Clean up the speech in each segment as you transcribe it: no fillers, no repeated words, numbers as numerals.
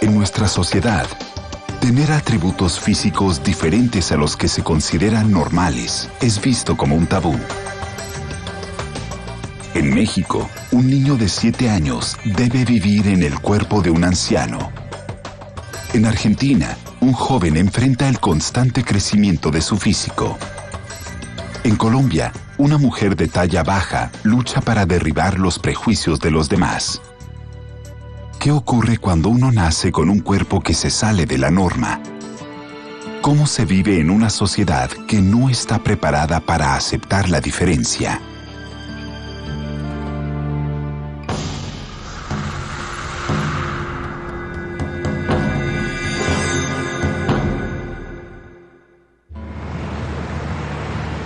En nuestra sociedad, tener atributos físicos diferentes a los que se consideran normales es visto como un tabú. En México, un niño de 7 años debe vivir en el cuerpo de un anciano. En Argentina, un joven enfrenta el constante crecimiento de su físico. En Colombia, una mujer de talla baja lucha para derribar los prejuicios de los demás. ¿Qué ocurre cuando uno nace con un cuerpo que se sale de la norma? ¿Cómo se vive en una sociedad que no está preparada para aceptar la diferencia?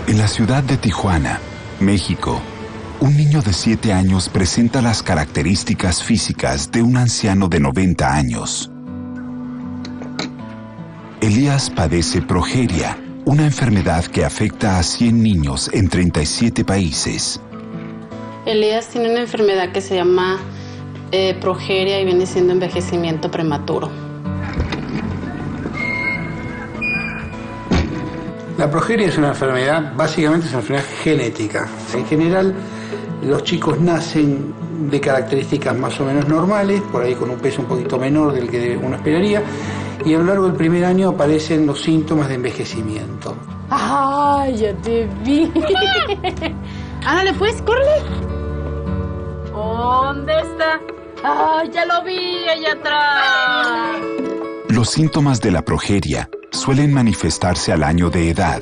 En la ciudad de Tijuana, México, un niño de 7 años presenta las características físicas de un anciano de 90 años. Elías padece progeria, una enfermedad que afecta a 100 niños en 37 países. Elías tiene una enfermedad que se llama progeria y viene siendo envejecimiento prematuro. La progeria es una enfermedad, básicamente es una enfermedad genética. En general, los chicos nacen de características más o menos normales, por ahí con un peso un poquito menor del que uno esperaría, y a lo largo del primer año aparecen los síntomas de envejecimiento. ¡Ay, ya te vi! Ándale, pues, córrele. ¿Dónde está? ¡Ay, ya lo vi, allá atrás! Los síntomas de la progeria suelen manifestarse al año de edad.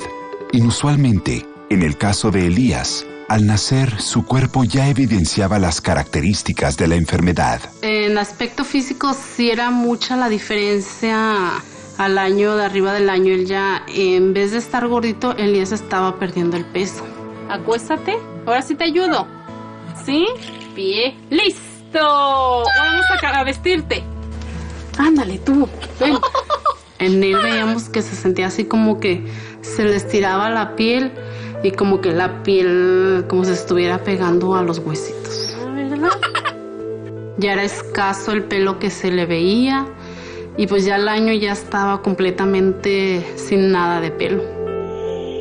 Inusualmente, en el caso de Elías, al nacer, su cuerpo ya evidenciaba las características de la enfermedad. En aspecto físico sí era mucha la diferencia al año, de arriba del año. Él ya, en vez de estar gordito, Elías estaba perdiendo el peso. Acuéstate, ahora sí te ayudo. ¿Sí? Pie. ¡Listo! Vamos a vestirte. Ándale tú, ven. En él veíamos que se sentía así como que se le estiraba la piel y como que la piel como se estuviera pegando a los huesitos. ¿Verdad? Ya era escaso el pelo que se le veía y pues ya al año ya estaba completamente sin nada de pelo.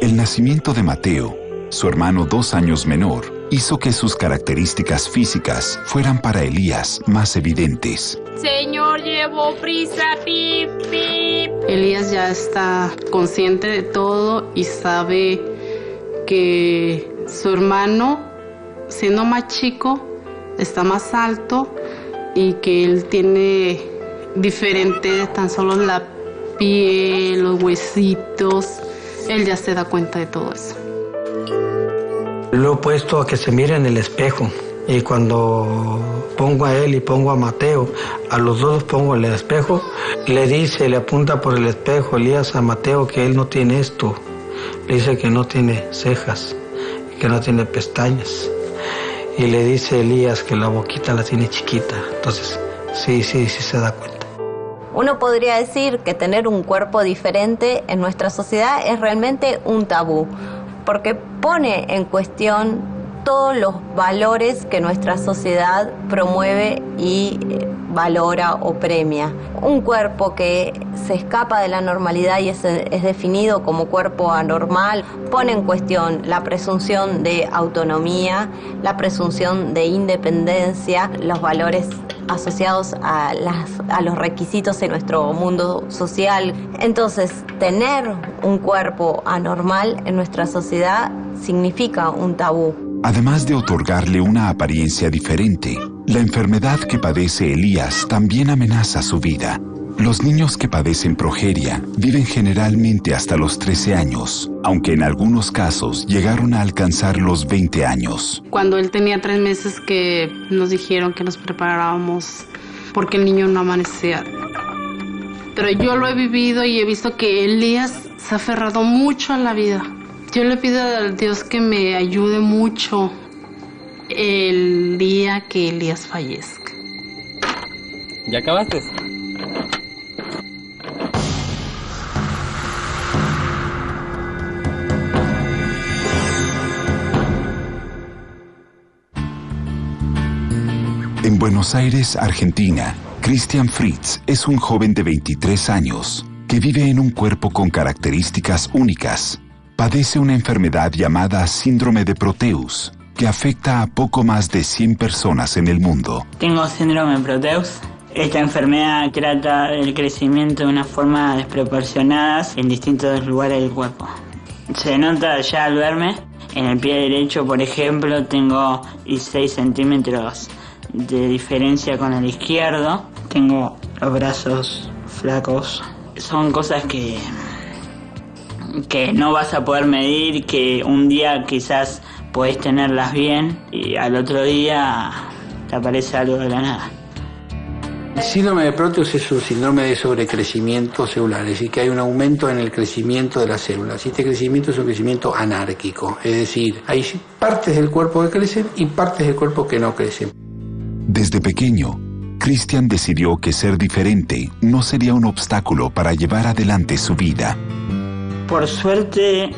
El nacimiento de Mateo, su hermano 2 años menor, hizo que sus características físicas fueran para Elías más evidentes. Señor, llevo prisa, pip, pip. Elías ya está consciente de todo y sabe que su hermano, siendo más chico, está más alto y que él tiene diferente tan solo la piel, los huesitos. Él ya se da cuenta de todo eso. Lo he puesto a que se mire en el espejo. Y cuando pongo a él y pongo a Mateo, a los dos los pongo en el espejo, le apunta por el espejo Elías a Mateo que él no tiene esto. Le dice que no tiene cejas, que no tiene pestañas. Y le dice Elías que la boquita la tiene chiquita. Entonces, sí se da cuenta. Uno podría decir que tener un cuerpo diferente en nuestra sociedad es realmente un tabú, porque pone en cuestión todos los valores que nuestra sociedad promueve y valora o premia. Un cuerpo que se escapa de la normalidad y es definido como cuerpo anormal pone en cuestión la presunción de autonomía, la presunción de independencia, los valores asociados a los requisitos en nuestro mundo social. Entonces, tener un cuerpo anormal en nuestra sociedad significa un tabú. Además de otorgarle una apariencia diferente, la enfermedad que padece Elías también amenaza su vida. Los niños que padecen progeria viven generalmente hasta los 13 años, aunque en algunos casos llegaron a alcanzar los 20 años. Cuando él tenía 3 meses que nos dijeron que nos preparábamos porque el niño no amanecía. Pero yo lo he vivido y he visto que Elías se ha aferrado mucho a la vida. Yo le pido a Dios que me ayude mucho el día que Elías fallezca. ¿Ya acabaste? En Buenos Aires, Argentina, Christian Fritz es un joven de 23 años que vive en un cuerpo con características únicas. Padece una enfermedad llamada síndrome de Proteus, que afecta a poco más de 100 personas en el mundo. Tengo síndrome de Proteus. Esta enfermedad trata del crecimiento de una forma desproporcionada en distintos lugares del cuerpo. Se nota ya al verme. En el pie derecho, por ejemplo, tengo 16 centímetros de diferencia con el izquierdo. Tengo los brazos flacos. Son cosas que no vas a poder medir, que un día quizás podés tenerlas bien y al otro día te aparece algo de la nada. El síndrome de Proteus es un síndrome de sobrecrecimiento celular, es decir, que hay un aumento en el crecimiento de las células. Y este crecimiento es un crecimiento anárquico, es decir, hay partes del cuerpo que crecen y partes del cuerpo que no crecen. Desde pequeño, Christian decidió que ser diferente no sería un obstáculo para llevar adelante su vida. Por suerte,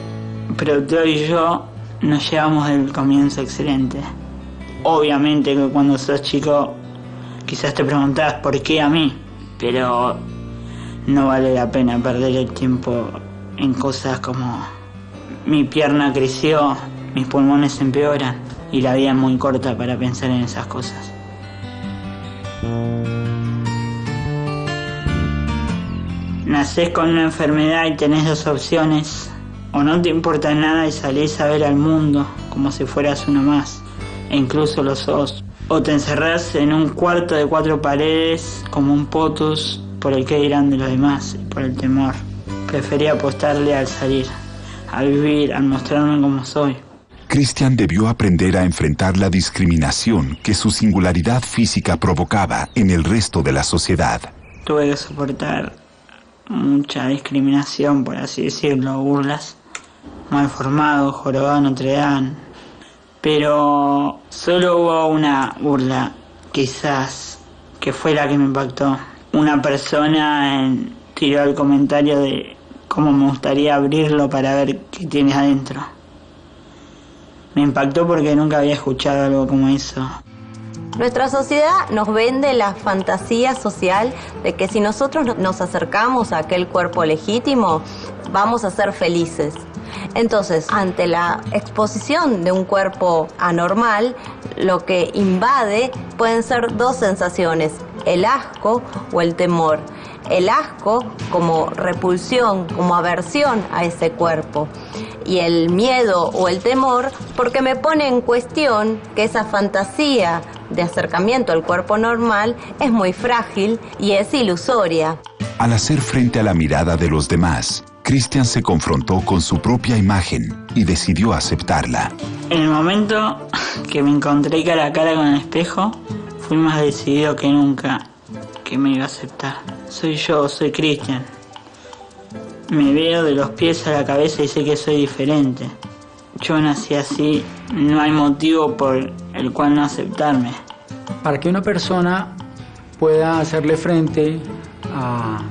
Proteo y yo nos llevamos del comienzo excelente. Obviamente que cuando sos chico quizás te preguntás por qué a mí, pero no vale la pena perder el tiempo en cosas como mi pierna creció, mis pulmones empeoran y la vida es muy corta para pensar en esas cosas. Nacés con una enfermedad y tenés dos opciones: o no te importa nada y salís a ver al mundo como si fueras uno más, e incluso lo sos, o te encerrás en un cuarto de 4 paredes como un potus por el que dirán de los demás y por el temor. Preferí apostarle al salir, a vivir, al mostrarme como soy. Christian debió aprender a enfrentar la discriminación que su singularidad física provocaba en el resto de la sociedad. Tuve que soportar mucha discriminación, por así decirlo, burlas, mal formado, jorobado Notre Dame. Pero solo hubo una burla, quizás, que fue la que me impactó. Una persona tiró el comentario de cómo me gustaría abrirlo para ver qué tiene adentro. Me impactó porque nunca había escuchado algo como eso. Nuestra sociedad nos vende la fantasía social de que si nosotros nos acercamos a aquel cuerpo legítimo, vamos a ser felices. Entonces, ante la exposición de un cuerpo anormal, lo que invade pueden ser dos sensaciones: el asco o el temor. El asco como repulsión, como aversión a ese cuerpo. Y el miedo o el temor porque me pone en cuestión que esa fantasía de acercamiento al cuerpo normal es muy frágil y es ilusoria. Al hacer frente a la mirada de los demás, Christian se confrontó con su propia imagen y decidió aceptarla. En el momento que me encontré cara a cara con el espejo, fui más decidido que nunca que me iba a aceptar. Soy yo, soy Christian. Me veo de los pies a la cabeza y sé que soy diferente. Yo nací así, no hay motivo por el cual no aceptarme. Para que una persona pueda hacerle frente a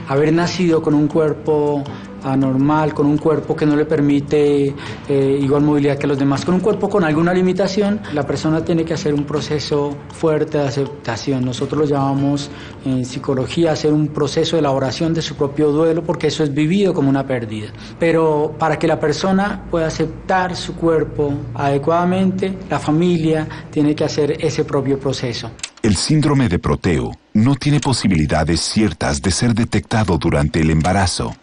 haber nacido con un cuerpo anormal, con un cuerpo que no le permite igual movilidad que los demás, con un cuerpo con alguna limitación, la persona tiene que hacer un proceso fuerte de aceptación. Nosotros lo llamamos en psicología hacer un proceso de elaboración de su propio duelo, porque eso es vivido como una pérdida. Pero para que la persona pueda aceptar su cuerpo adecuadamente, la familia tiene que hacer ese propio proceso. El síndrome de Proteo no tiene posibilidades ciertas de ser detectado durante el embarazo.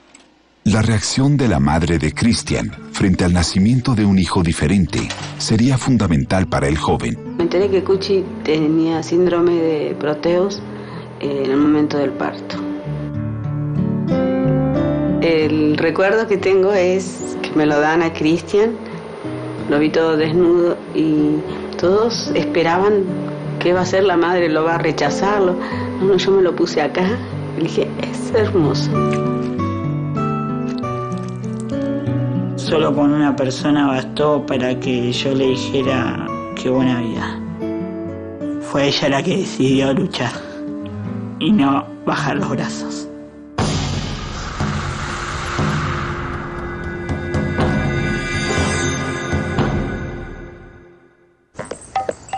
La reacción de la madre de Christian frente al nacimiento de un hijo diferente sería fundamental para el joven. Me enteré que Cuchi tenía síndrome de Proteus en el momento del parto. El recuerdo que tengo es que me lo dan a Christian, lo vi todo desnudo y todos esperaban qué va a hacer la madre, lo va a rechazarlo. No, yo me lo puse acá y dije, es hermoso. Solo con una persona bastó para que yo le dijera qué buena vida. Fue ella la que decidió luchar y no bajar los brazos.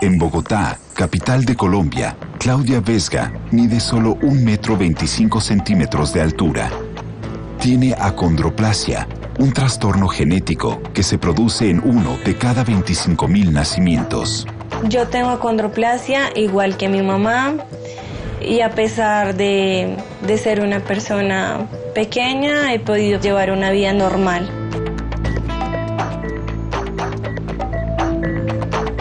En Bogotá, capital de Colombia, Claudia Vesga mide solo 1,25 metros de altura. Tiene acondroplasia, un trastorno genético que se produce en 1 de cada 25,000 nacimientos. Yo tengo acondroplasia igual que mi mamá y a pesar de ser una persona pequeña he podido llevar una vida normal.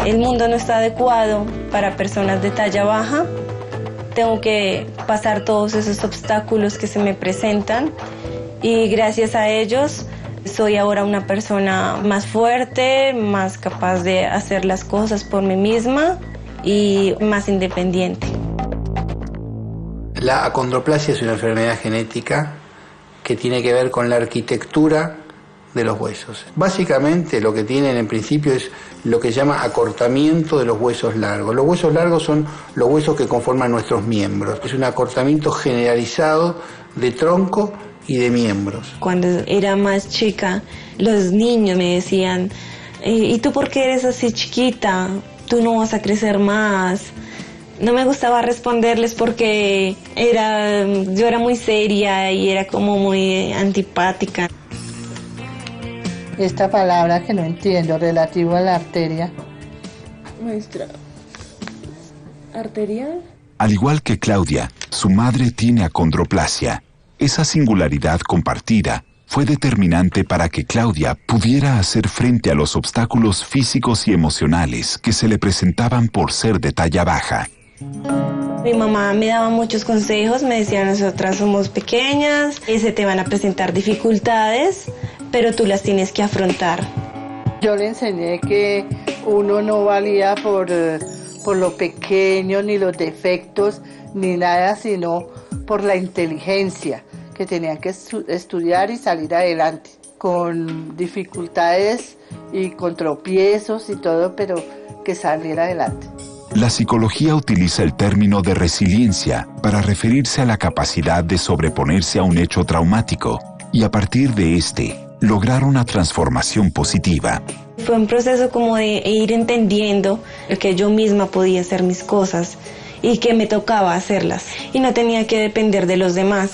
El mundo no está adecuado para personas de talla baja. Tengo que pasar todos esos obstáculos que se me presentan y gracias a ellos soy ahora una persona más fuerte, más capaz de hacer las cosas por mí misma y más independiente. La acondroplasia es una enfermedad genética que tiene que ver con la arquitectura de los huesos. Básicamente lo que tienen en principio es lo que se llama acortamiento de los huesos largos. Los huesos largos son los huesos que conforman nuestros miembros. Es un acortamiento generalizado de tronco y de miembros. Cuando era más chica, los niños me decían, ¿y tú por qué eres así chiquita? Tú no vas a crecer más. No me gustaba responderles porque yo era muy seria y era como muy antipática. Esta palabra que no entiendo, relativo a la arteria. Maestra, ¿arteria? Al igual que Claudia, su madre tiene acondroplasia. Esa singularidad compartida fue determinante para que Claudia pudiera hacer frente a los obstáculos físicos y emocionales que se le presentaban por ser de talla baja. Mi mamá me daba muchos consejos, me decía, nosotras somos pequeñas, se te van a presentar dificultades, pero tú las tienes que afrontar. Yo le enseñé que uno no valía por lo pequeño, ni los defectos, ni nada, sino por la inteligencia, que tenían que estudiar y salir adelante, con dificultades y con tropiezos y todo, pero que saliera adelante. La psicología utiliza el término de resiliencia para referirse a la capacidad de sobreponerse a un hecho traumático y a partir de este, lograr una transformación positiva. Fue un proceso como de ir entendiendo que yo misma podía hacer mis cosas y que me tocaba hacerlas y no tenía que depender de los demás.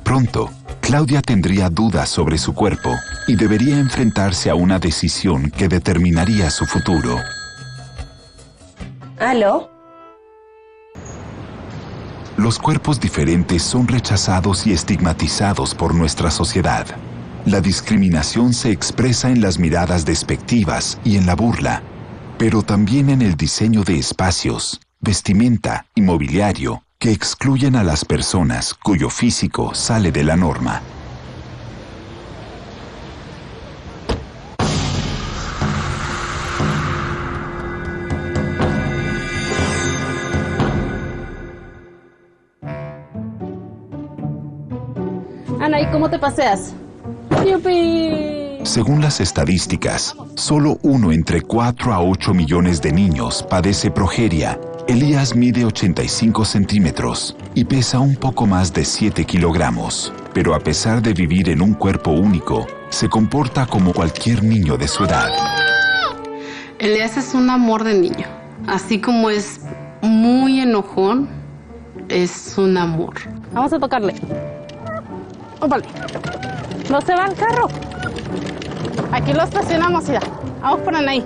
Pronto, Claudia tendría dudas sobre su cuerpo y debería enfrentarse a una decisión que determinaría su futuro. ¿Aló? Los cuerpos diferentes son rechazados y estigmatizados por nuestra sociedad. La discriminación se expresa en las miradas despectivas y en la burla, pero también en el diseño de espacios, vestimenta y mobiliario que excluyen a las personas cuyo físico sale de la norma. Ana, ¿y cómo te paseas? ¡Yupi! Según las estadísticas, solo 1 entre 4 a 8 millones de niños padece progeria. Elías mide 85 centímetros y pesa un poco más de 7 kilogramos, pero a pesar de vivir en un cuerpo único, se comporta como cualquier niño de su edad. Elías es un amor de niño, así como es muy enojón, es un amor. Vamos a tocarle. Ópale. No se va el carro. Aquí lo estacionamos, ya. Vamos por ahí.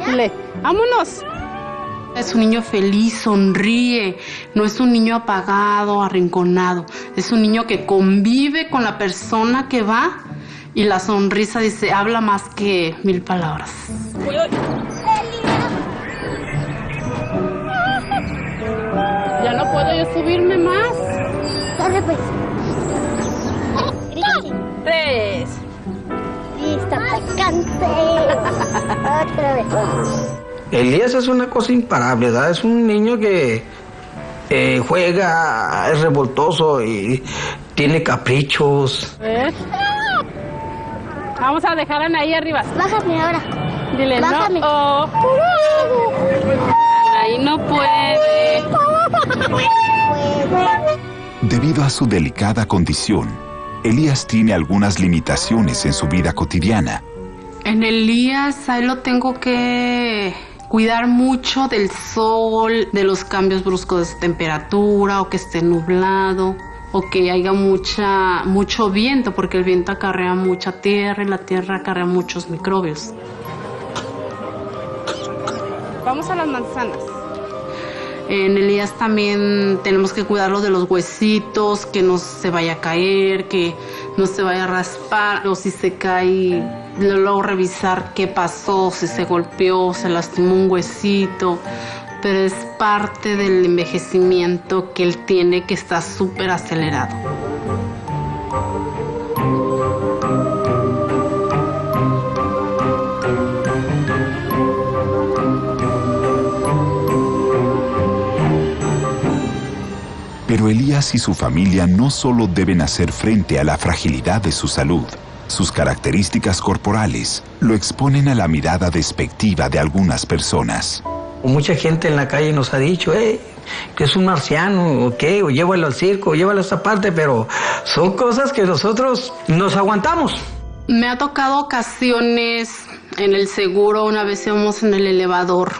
Dile, vámonos. Es un niño feliz, sonríe. No es un niño apagado, arrinconado. Es un niño que convive con la persona que va y la sonrisa dice, habla más que 1000 palabras. Ya no puedo yo subirme más. Corre pues. 3. Listo, atacante. Otra vez. Elías es una cosa imparable, ¿verdad? Es un niño que juega, es revoltoso y tiene caprichos. Vamos a dejarla ahí arriba. Bájame ahora. Dile, Bájame. no. Ahí no puede. Debido a su delicada condición, Elías tiene algunas limitaciones en su vida cotidiana. En Elías, ahí lo tengo que cuidar mucho del sol, de los cambios bruscos de temperatura, o que esté nublado, o que haya mucho viento, porque el viento acarrea mucha tierra y la tierra acarrea muchos microbios. Vamos a las manzanas. En Elías también tenemos que cuidarlo de los huesitos, que no se vaya a caer, que no se vaya a raspar, o si se cae, luego revisar qué pasó, si se golpeó, se lastimó un huesito. Pero es parte del envejecimiento que él tiene, que está súper acelerado. Pero Elías y su familia no solo deben hacer frente a la fragilidad de su salud, sus características corporales lo exponen a la mirada despectiva de algunas personas. Mucha gente en la calle nos ha dicho, que es un marciano, o qué, o llévalo al circo, o llévalo a esta parte, pero son cosas que nosotros nos aguantamos. Me ha tocado ocasiones en el seguro, una vez íbamos en el elevador.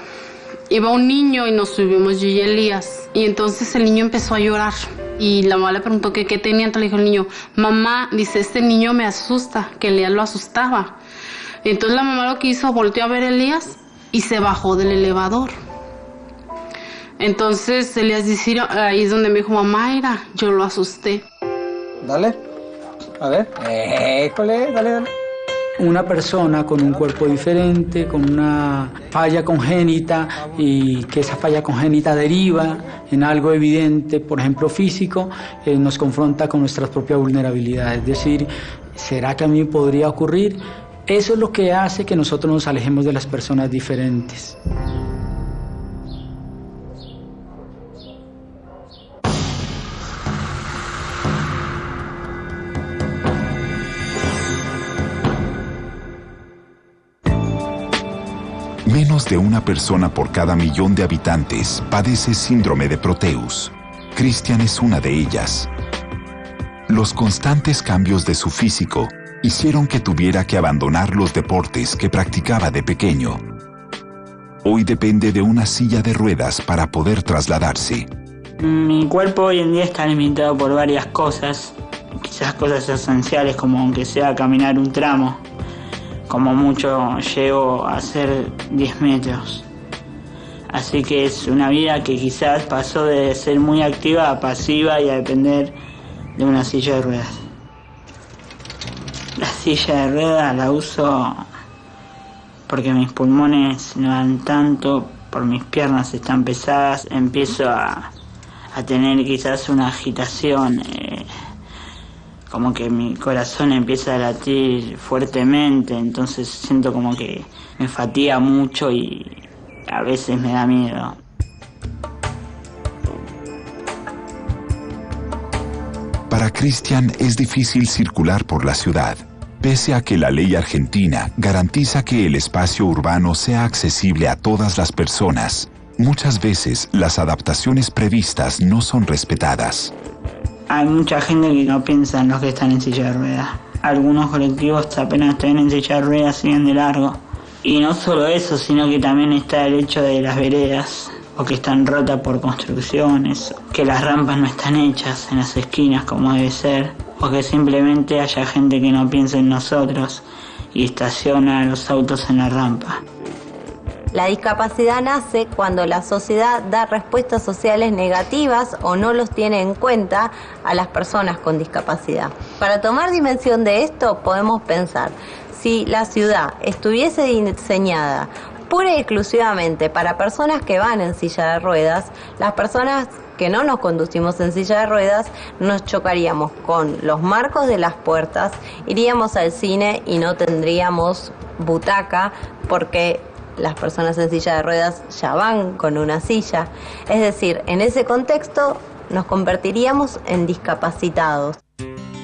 Iba un niño y nos subimos yo y Elías. Y entonces el niño empezó a llorar. Y la mamá le preguntó que qué tenía. Entonces le dijo el niño, mamá, dice, este niño me asusta, que Elías lo asustaba. Entonces la mamá lo que hizo, volteó a ver a Elías y se bajó del elevador. Entonces Elías dice, ahí es donde me dijo, mamá, mira, yo lo asusté. Dale, a ver, dale. Una persona con un cuerpo diferente, con una falla congénita, y que esa falla congénita deriva en algo evidente, por ejemplo físico, nos confronta con nuestras propias vulnerabilidades. Es decir, ¿será que a mí podría ocurrir? Eso es lo que hace que nosotros nos alejemos de las personas diferentes. Menos de una persona por cada 1.000.000 de habitantes padece síndrome de Proteus. Cristian es una de ellas. Los constantes cambios de su físico hicieron que tuviera que abandonar los deportes que practicaba de pequeño. Hoy depende de una silla de ruedas para poder trasladarse. Mi cuerpo hoy en día está limitado por varias cosas, quizás cosas esenciales como aunque sea caminar un tramo. Como mucho llego a hacer 10 metros. Así que es una vida que quizás pasó de ser muy activa a pasiva y a depender de una silla de ruedas. La silla de ruedas la uso porque mis pulmones no dan tanto, por mis piernas están pesadas, empiezo a tener quizás una agitación, como que mi corazón empieza a latir fuertemente, entonces siento como que me fatiga mucho y a veces me da miedo. Para Cristian es difícil circular por la ciudad, pese a que la ley argentina garantiza que el espacio urbano sea accesible a todas las personas. Muchas veces las adaptaciones previstas no son respetadas. Hay mucha gente que no piensa en los que están en silla de ruedas. Algunos colectivos apenas están en silla de ruedas siguen de largo. Y no solo eso, sino que también está el hecho de las veredas, o que están rotas por construcciones, que las rampas no están hechas en las esquinas como debe ser, o que simplemente haya gente que no piensa en nosotros y estaciona los autos en la rampa. La discapacidad nace cuando la sociedad da respuestas sociales negativas o no los tiene en cuenta a las personas con discapacidad. Para tomar dimensión de esto podemos pensar, si la ciudad estuviese diseñada pura y exclusivamente para personas que van en silla de ruedas, las personas que no nos conducimos en silla de ruedas nos chocaríamos con los marcos de las puertas, iríamos al cine y no tendríamos butaca porque las personas en silla de ruedas ya van con una silla. Es decir, en ese contexto nos convertiríamos en discapacitados.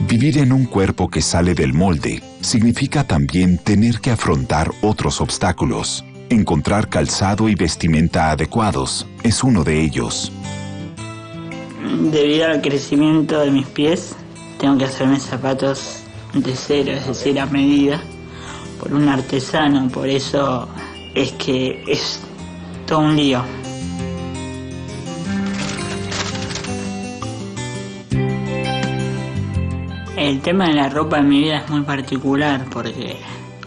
Vivir en un cuerpo que sale del molde significa también tener que afrontar otros obstáculos. Encontrar calzado y vestimenta adecuados es uno de ellos. Debido al crecimiento de mis pies, tengo que hacerme zapatos de cero, es decir, a medida, por un artesano, por eso es que es todo un lío. El tema de la ropa en mi vida es muy particular porque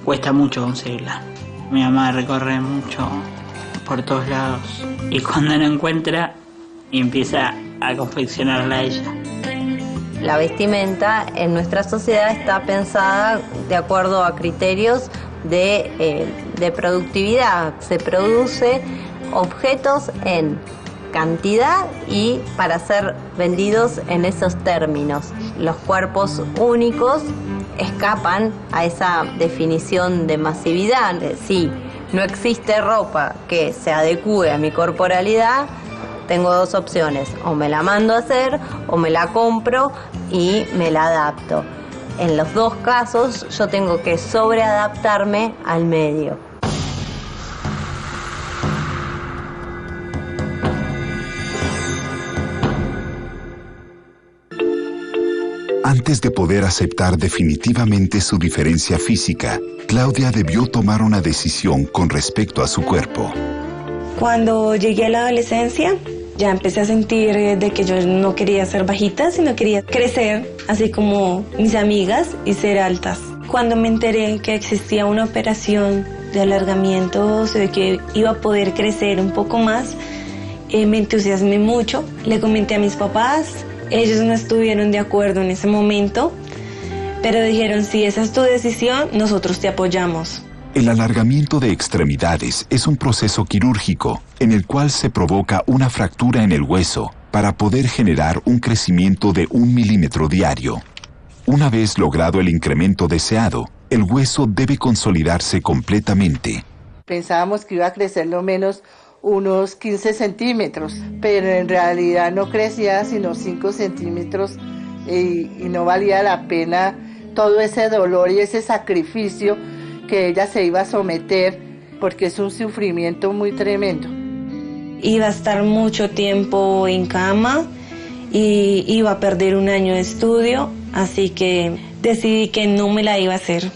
cuesta mucho conseguirla. Mi mamá recorre mucho por todos lados y cuando no encuentra empieza a confeccionarla a ella. La vestimenta en nuestra sociedad está pensada de acuerdo a criterios de productividad. Se produce objetos en cantidad y para ser vendidos en esos términos. Los cuerpos únicos escapan a esa definición de masividad. Si no existe ropa que se adecue a mi corporalidad, tengo dos opciones: o me la mando a hacer o me la compro y me la adapto. En los dos casos yo tengo que sobreadaptarme al medio. Antes de poder aceptar definitivamente su diferencia física, Claudia debió tomar una decisión con respecto a su cuerpo. Cuando llegué a la adolescencia, ya empecé a sentir de que yo no quería ser bajita, sino quería crecer, así como mis amigas, y ser altas. Cuando me enteré que existía una operación de alargamiento, o sea, que iba a poder crecer un poco más, me entusiasmé mucho. Le comenté a mis papás. Ellos no estuvieron de acuerdo en ese momento, pero dijeron: si esa es tu decisión, nosotros te apoyamos. El alargamiento de extremidades es un proceso quirúrgico en el cual se provoca una fractura en el hueso para poder generar un crecimiento de 1 milímetro diario. Una vez logrado el incremento deseado, el hueso debe consolidarse completamente. Pensábamos que iba a crecer lo menos unos 15 centímetros, pero en realidad no crecía sino 5 centímetros y no valía la pena todo ese dolor y ese sacrificio que ella se iba a someter, porque es un sufrimiento muy tremendo. Iba a estar mucho tiempo en cama y iba a perder 1 año de estudio, así que decidí que no me la iba a hacer.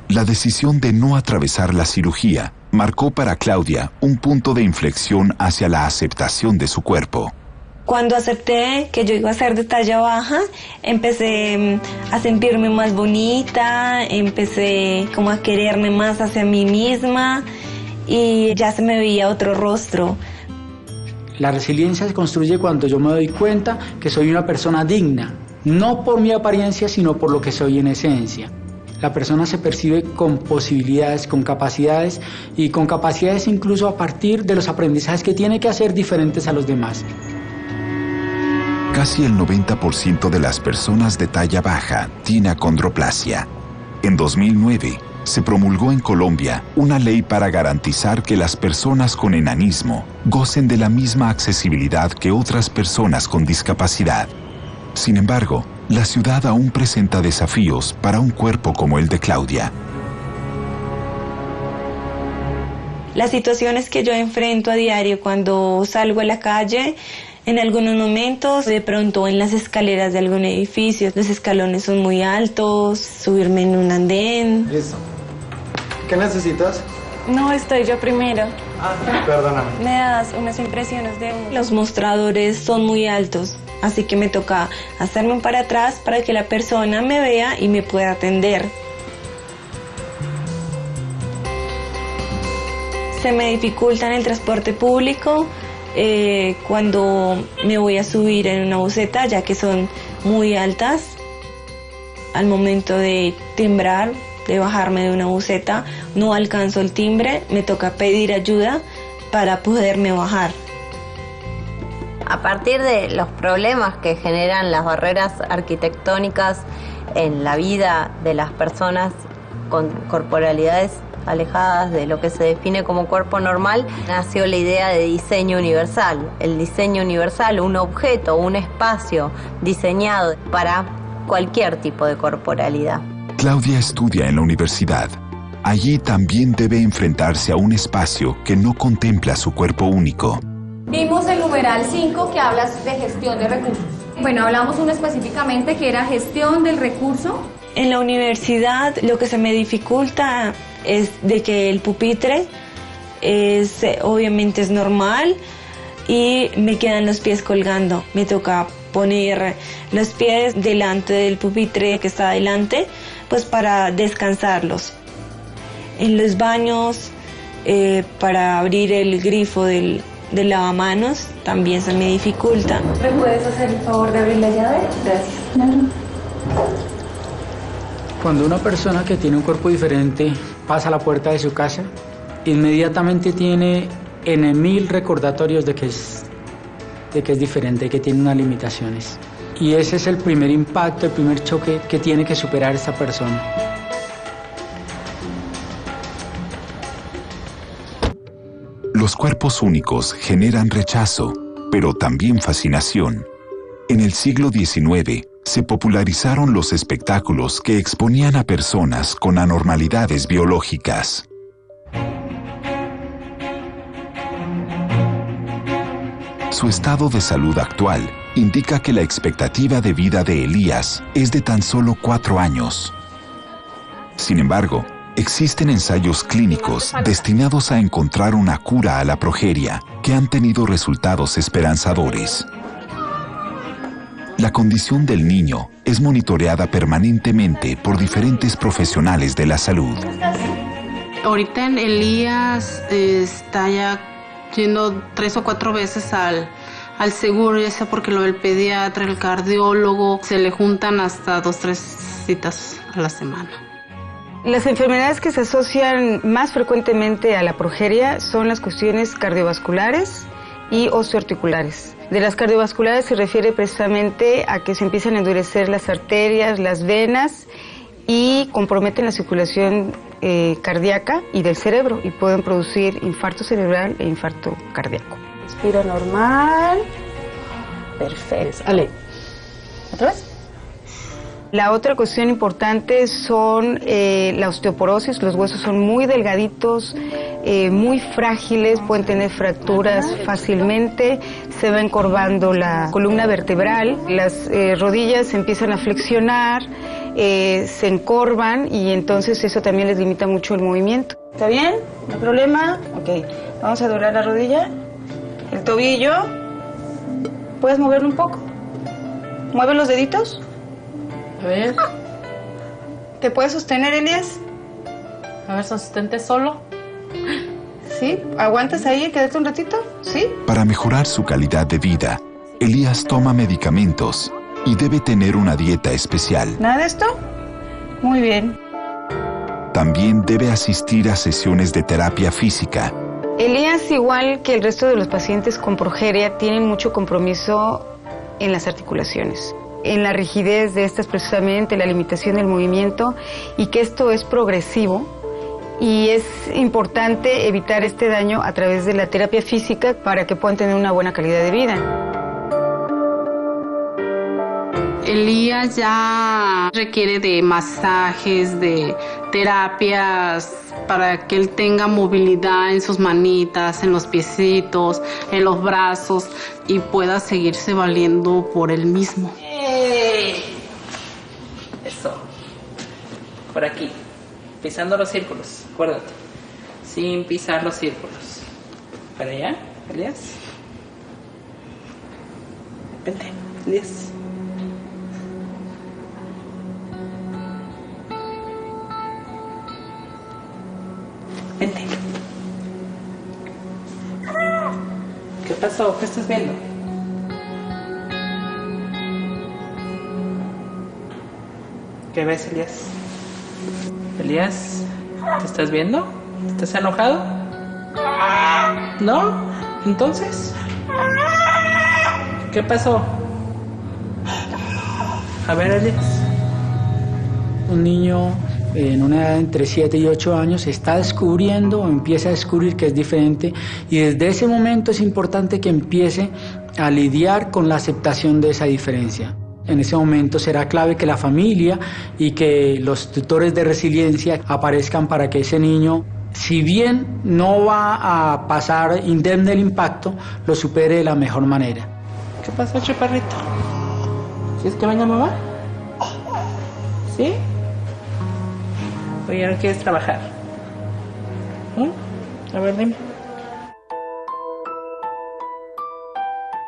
La decisión de no atravesar la cirugía marcó para Claudia un punto de inflexión hacia la aceptación de su cuerpo. Cuando acepté que yo iba a ser de talla baja, empecé a sentirme más bonita, empecé como a quererme más hacia mí misma y ya se me veía otro rostro. La resiliencia se construye cuando yo me doy cuenta que soy una persona digna, no por mi apariencia, sino por lo que soy en esencia. La persona se percibe con posibilidades, con capacidades y con capacidades incluso a partir de los aprendizajes que tiene que hacer diferentes a los demás. Casi el 90% de las personas de talla baja tiene acondroplasia. En 2009, se promulgó en Colombia una ley para garantizar que las personas con enanismo gocen de la misma accesibilidad que otras personas con discapacidad. Sin embargo, la ciudad aún presenta desafíos para un cuerpo como el de Claudia. Las situaciones que yo enfrento a diario cuando salgo a la calle, en algunos momentos, de pronto en las escaleras de algún edificio, los escalones son muy altos, subirme en un andén. Listo. ¿Qué necesitas? No, estoy yo primero. Perdóname. Me das unas impresiones de... Los mostradores son muy altos, así que me toca hacerme para atrás para que la persona me vea y me pueda atender. Se me dificulta en el transporte público cuando me voy a subir en una buseta, ya que son muy altas. Al momento de timbrar, de bajarme de una buseta, no alcanzo el timbre, me toca pedir ayuda para poderme bajar. A partir de los problemas que generan las barreras arquitectónicas en la vida de las personas con corporalidades alejadas de lo que se define como cuerpo normal, nació la idea de diseño universal. El diseño universal, un objeto, un espacio diseñado para cualquier tipo de corporalidad. Claudia estudia en la universidad. Allí también debe enfrentarse a un espacio que no contempla su cuerpo único. Vimos el numeral 5 que habla de gestión de recursos. Bueno, hablamos uno específicamente que era gestión del recurso En la universidad lo que se me dificulta es de que el pupitre obviamente es normal y me quedan los pies colgando. Me toca poner los pies delante del pupitre que está adelante, pues para descansarlos. En los baños, para abrir el grifo del lavamanos, también se me dificulta. ¿Me puedes hacer el favor de abrir la llave? Gracias. Claro. Cuando una persona que tiene un cuerpo diferente pasa a la puerta de su casa, inmediatamente tiene N mil recordatorios de que es diferente, que tiene unas limitaciones. Y ese es el primer impacto, el primer choque que tiene que superar esta persona. Los cuerpos únicos generan rechazo, pero también fascinación. En el siglo XIX se popularizaron los espectáculos que exponían a personas con anormalidades biológicas. Su estado de salud actual indica que la expectativa de vida de Elías es de tan solo 4 años. Sin embargo, existen ensayos clínicos destinados a encontrar una cura a la progeria que han tenido resultados esperanzadores. La condición del niño es monitoreada permanentemente por diferentes profesionales de la salud. Ahorita Elías está ya yendo 3 o 4 veces al seguro, ya sea porque lo ve el pediatra, el cardiólogo, se le juntan hasta 2 o 3 citas a la semana. Las enfermedades que se asocian más frecuentemente a la progeria son las cuestiones cardiovasculares y osteoarticulares. De las cardiovasculares se refiere precisamente a que se empiezan a endurecer las arterias, las venas y comprometen la circulación cardíaca y del cerebro y pueden producir infarto cerebral e infarto cardíaco. Respiro normal. Perfecto. Ale. ¿Otra vez? La otra cuestión importante son la osteoporosis. Los huesos son muy delgaditos, muy frágiles, pueden tener fracturas fácilmente, se va encorvando la columna vertebral, las rodillas se empiezan a flexionar, se encorvan y entonces eso también les limita mucho el movimiento. ¿Está bien? ¿No hay problema? Ok. Vamos a doblar la rodilla, el tobillo. ¿Puedes moverlo un poco? ¿Mueve los deditos? A ver. ¿Te puedes sostener, Elías? A ver, sostente solo. ¿Sí? ¿Aguantas ahí? Quédate un ratito. ¿Sí? Para mejorar su calidad de vida, Elías toma medicamentos y debe tener una dieta especial. ¿Nada de esto? Muy bien. También debe asistir a sesiones de terapia física. Elías, igual que el resto de los pacientes con progeria, tienen mucho compromiso en las articulaciones, en la rigidez de estas precisamente, la limitación del movimiento y que esto es progresivo y es importante evitar este daño a través de la terapia física para que puedan tener una buena calidad de vida. Elías ya requiere de masajes, de terapias para que él tenga movilidad en sus manitas, en los piecitos, en los brazos y pueda seguirse valiendo por él mismo. Eso. Por aquí. Pisando los círculos, acuérdate. Sin pisar los círculos. Para allá, Elías. Vente, Elías. Vente. ¿Qué pasó? ¿Qué estás viendo? ¿Qué ves, Elías? Elías, ¿te estás viendo? ¿Estás enojado? ¿No? ¿Entonces? ¿Qué pasó? A ver, Elías. Un niño en una edad entre 7 y 8 años está descubriendo o empieza a descubrir que es diferente y desde ese momento es importante que empiece a lidiar con la aceptación de esa diferencia. En ese momento será clave que la familia y que los tutores de resiliencia aparezcan para que ese niño, si bien no va a pasar indemne el impacto, lo supere de la mejor manera. ¿Qué pasó, chaparrito? ¿Quieres que venga mamá? ¿Sí? ¿O ya no quieres trabajar? A ver, dime.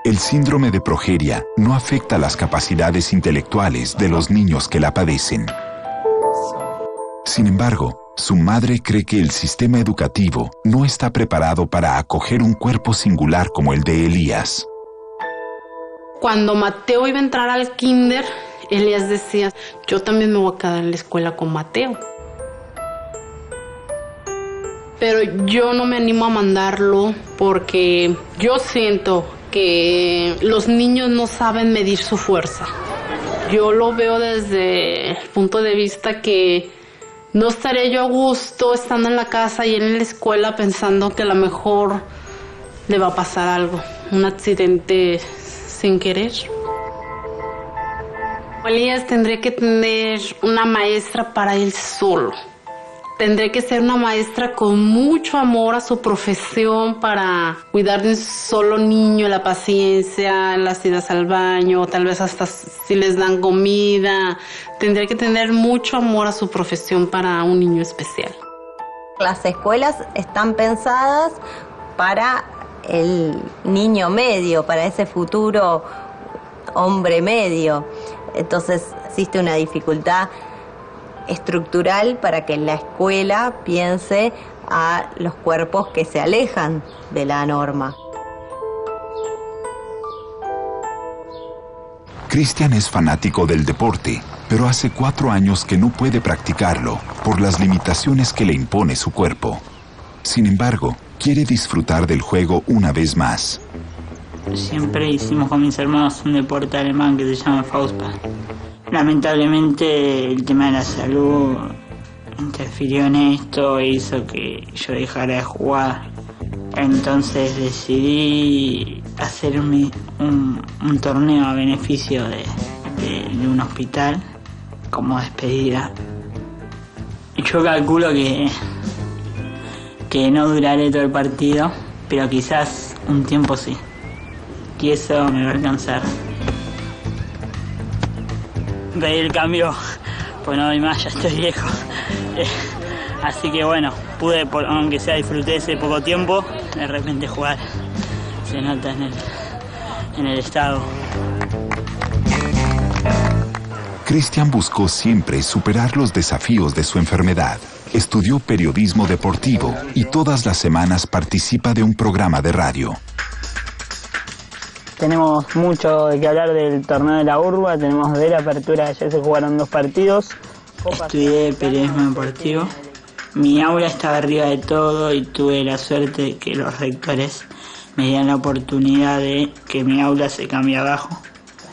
El síndrome de progeria no afecta las capacidades intelectuales de los niños que la padecen. Sin embargo, su madre cree que el sistema educativo no está preparado para acoger un cuerpo singular como el de Elías. Cuando Mateo iba a entrar al kinder, Elías decía, yo también me voy a quedar en la escuela con Mateo. Pero yo no me animo a mandarlo porque yo siento que los niños no saben medir su fuerza. Yo lo veo desde el punto de vista que no estaré yo a gusto estando en la casa y él en la escuela pensando que a lo mejor le va a pasar algo, un accidente sin querer. Elías tendría que tener una maestra para él solo. Tendré que ser una maestra con mucho amor a su profesión para cuidar de un solo niño, la paciencia, las idas al baño, tal vez hasta si les dan comida. Tendré que tener mucho amor a su profesión para un niño especial. Las escuelas están pensadas para el niño medio, para ese futuro hombre medio. Entonces existe una dificultad estructural para que la escuela piense a los cuerpos que se alejan de la norma. Cristian es fanático del deporte, pero hace 4 años que no puede practicarlo por las limitaciones que le impone su cuerpo. Sin embargo, quiere disfrutar del juego una vez más. Siempre hicimos con mis hermanos un deporte alemán que se llama Faustball. Lamentablemente el tema de la salud interfirió en esto e hizo que yo dejara de jugar. Entonces decidí hacerme un torneo a beneficio de un hospital como despedida. Yo calculo que no duraré todo el partido, pero quizás un tiempo sí. Y eso me va a alcanzar. Pedí el cambio, pues no doy más, ya estoy viejo. Así que bueno, pude, aunque sea disfruté ese poco tiempo, de repente jugar. Se nota en el estado. Cristian buscó siempre superar los desafíos de su enfermedad. Estudió periodismo deportivo y todas las semanas participa de un programa de radio. Tenemos mucho de qué hablar del torneo de la urba, tenemos de la apertura, ya se jugaron 2 partidos. Estudié periodismo deportivo. Mi aula estaba arriba de todo y tuve la suerte de que los rectores me dieran la oportunidad de que mi aula se cambie abajo.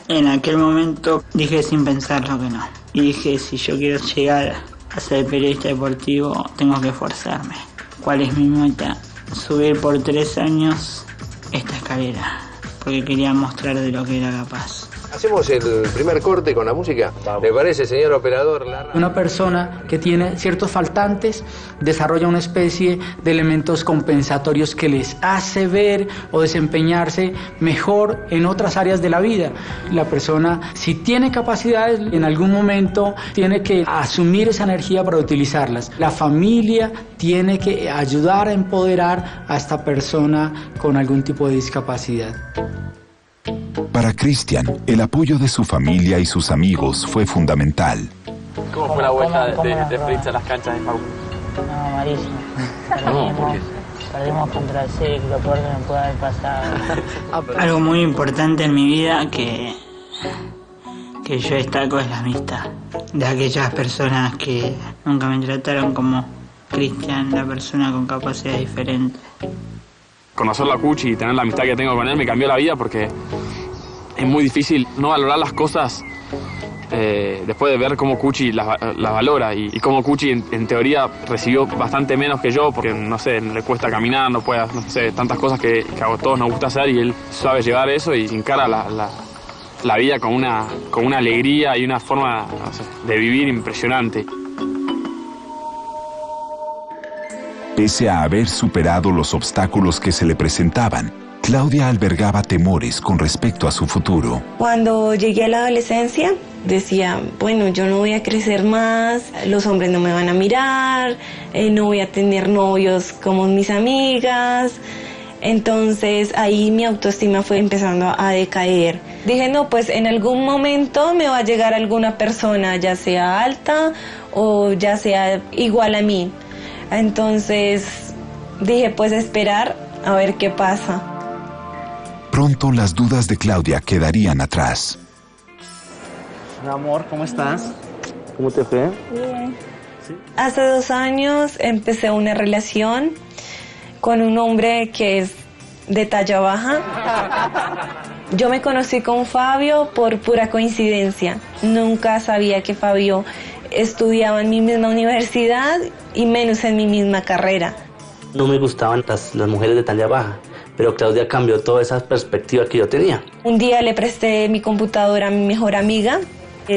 En aquel momento dije sin pensarlo que no. Y dije, si yo quiero llegar a ser periodista deportivo, tengo que esforzarme. ¿Cuál es mi meta? Subir por 3 años esta escalera, porque quería mostrar de lo que era capaz. Hacemos el primer corte con la música. ¿Le parece, señor operador? Una persona que tiene ciertos faltantes desarrolla una especie de elementos compensatorios que les hace ver o desempeñarse mejor en otras áreas de la vida. La persona, si tiene capacidades, en algún momento tiene que asumir esa energía para utilizarlas. La familia tiene que ayudar a empoderar a esta persona con algún tipo de discapacidad. Para Cristian, el apoyo de su familia y sus amigos fue fundamental. ¿Cómo fue la vuelta de Fritz a las canchas de Pau? No, malísimo. ¿Por qué? Perdimos contra el SEC, lo peor que me puede haber pasado. Algo muy importante en mi vida que yo destaco es la amistad. De aquellas personas que nunca me trataron como Cristian, la persona con capacidades diferentes. Conocerlo a Cuchi y tener la amistad que tengo con él me cambió la vida porque es muy difícil no valorar las cosas después de ver cómo Cuchi las valora y cómo Cuchi en teoría recibió bastante menos que yo porque, no sé, le cuesta caminar, no puede, no sé, tantas cosas que a todos nos gusta hacer y él sabe llevar eso y encara la vida con una alegría y una forma, no sé, de vivir impresionante. Pese a haber superado los obstáculos que se le presentaban, Claudia albergaba temores con respecto a su futuro. Cuando llegué a la adolescencia, decía, bueno, yo no voy a crecer más, los hombres no me van a mirar, no voy a tener novios como mis amigas. Entonces ahí mi autoestima fue empezando a decaer. Dije, no, pues en algún momento me va a llegar alguna persona, ya sea alta o ya sea igual a mí. Entonces dije, pues esperar a ver qué pasa. Pronto las dudas de Claudia quedarían atrás. Amor, ¿cómo estás? ¿Cómo te fue? Bien. ¿Sí? Hace 2 años empecé una relación con un hombre que es de talla baja. Yo me conocí con Fabio por pura coincidencia. Nunca sabía que Fabio estudiaba en mi misma universidad y menos en mi misma carrera. No me gustaban las mujeres de talla baja, pero Claudia cambió toda esa perspectiva que yo tenía. Un día le presté mi computadora a mi mejor amiga.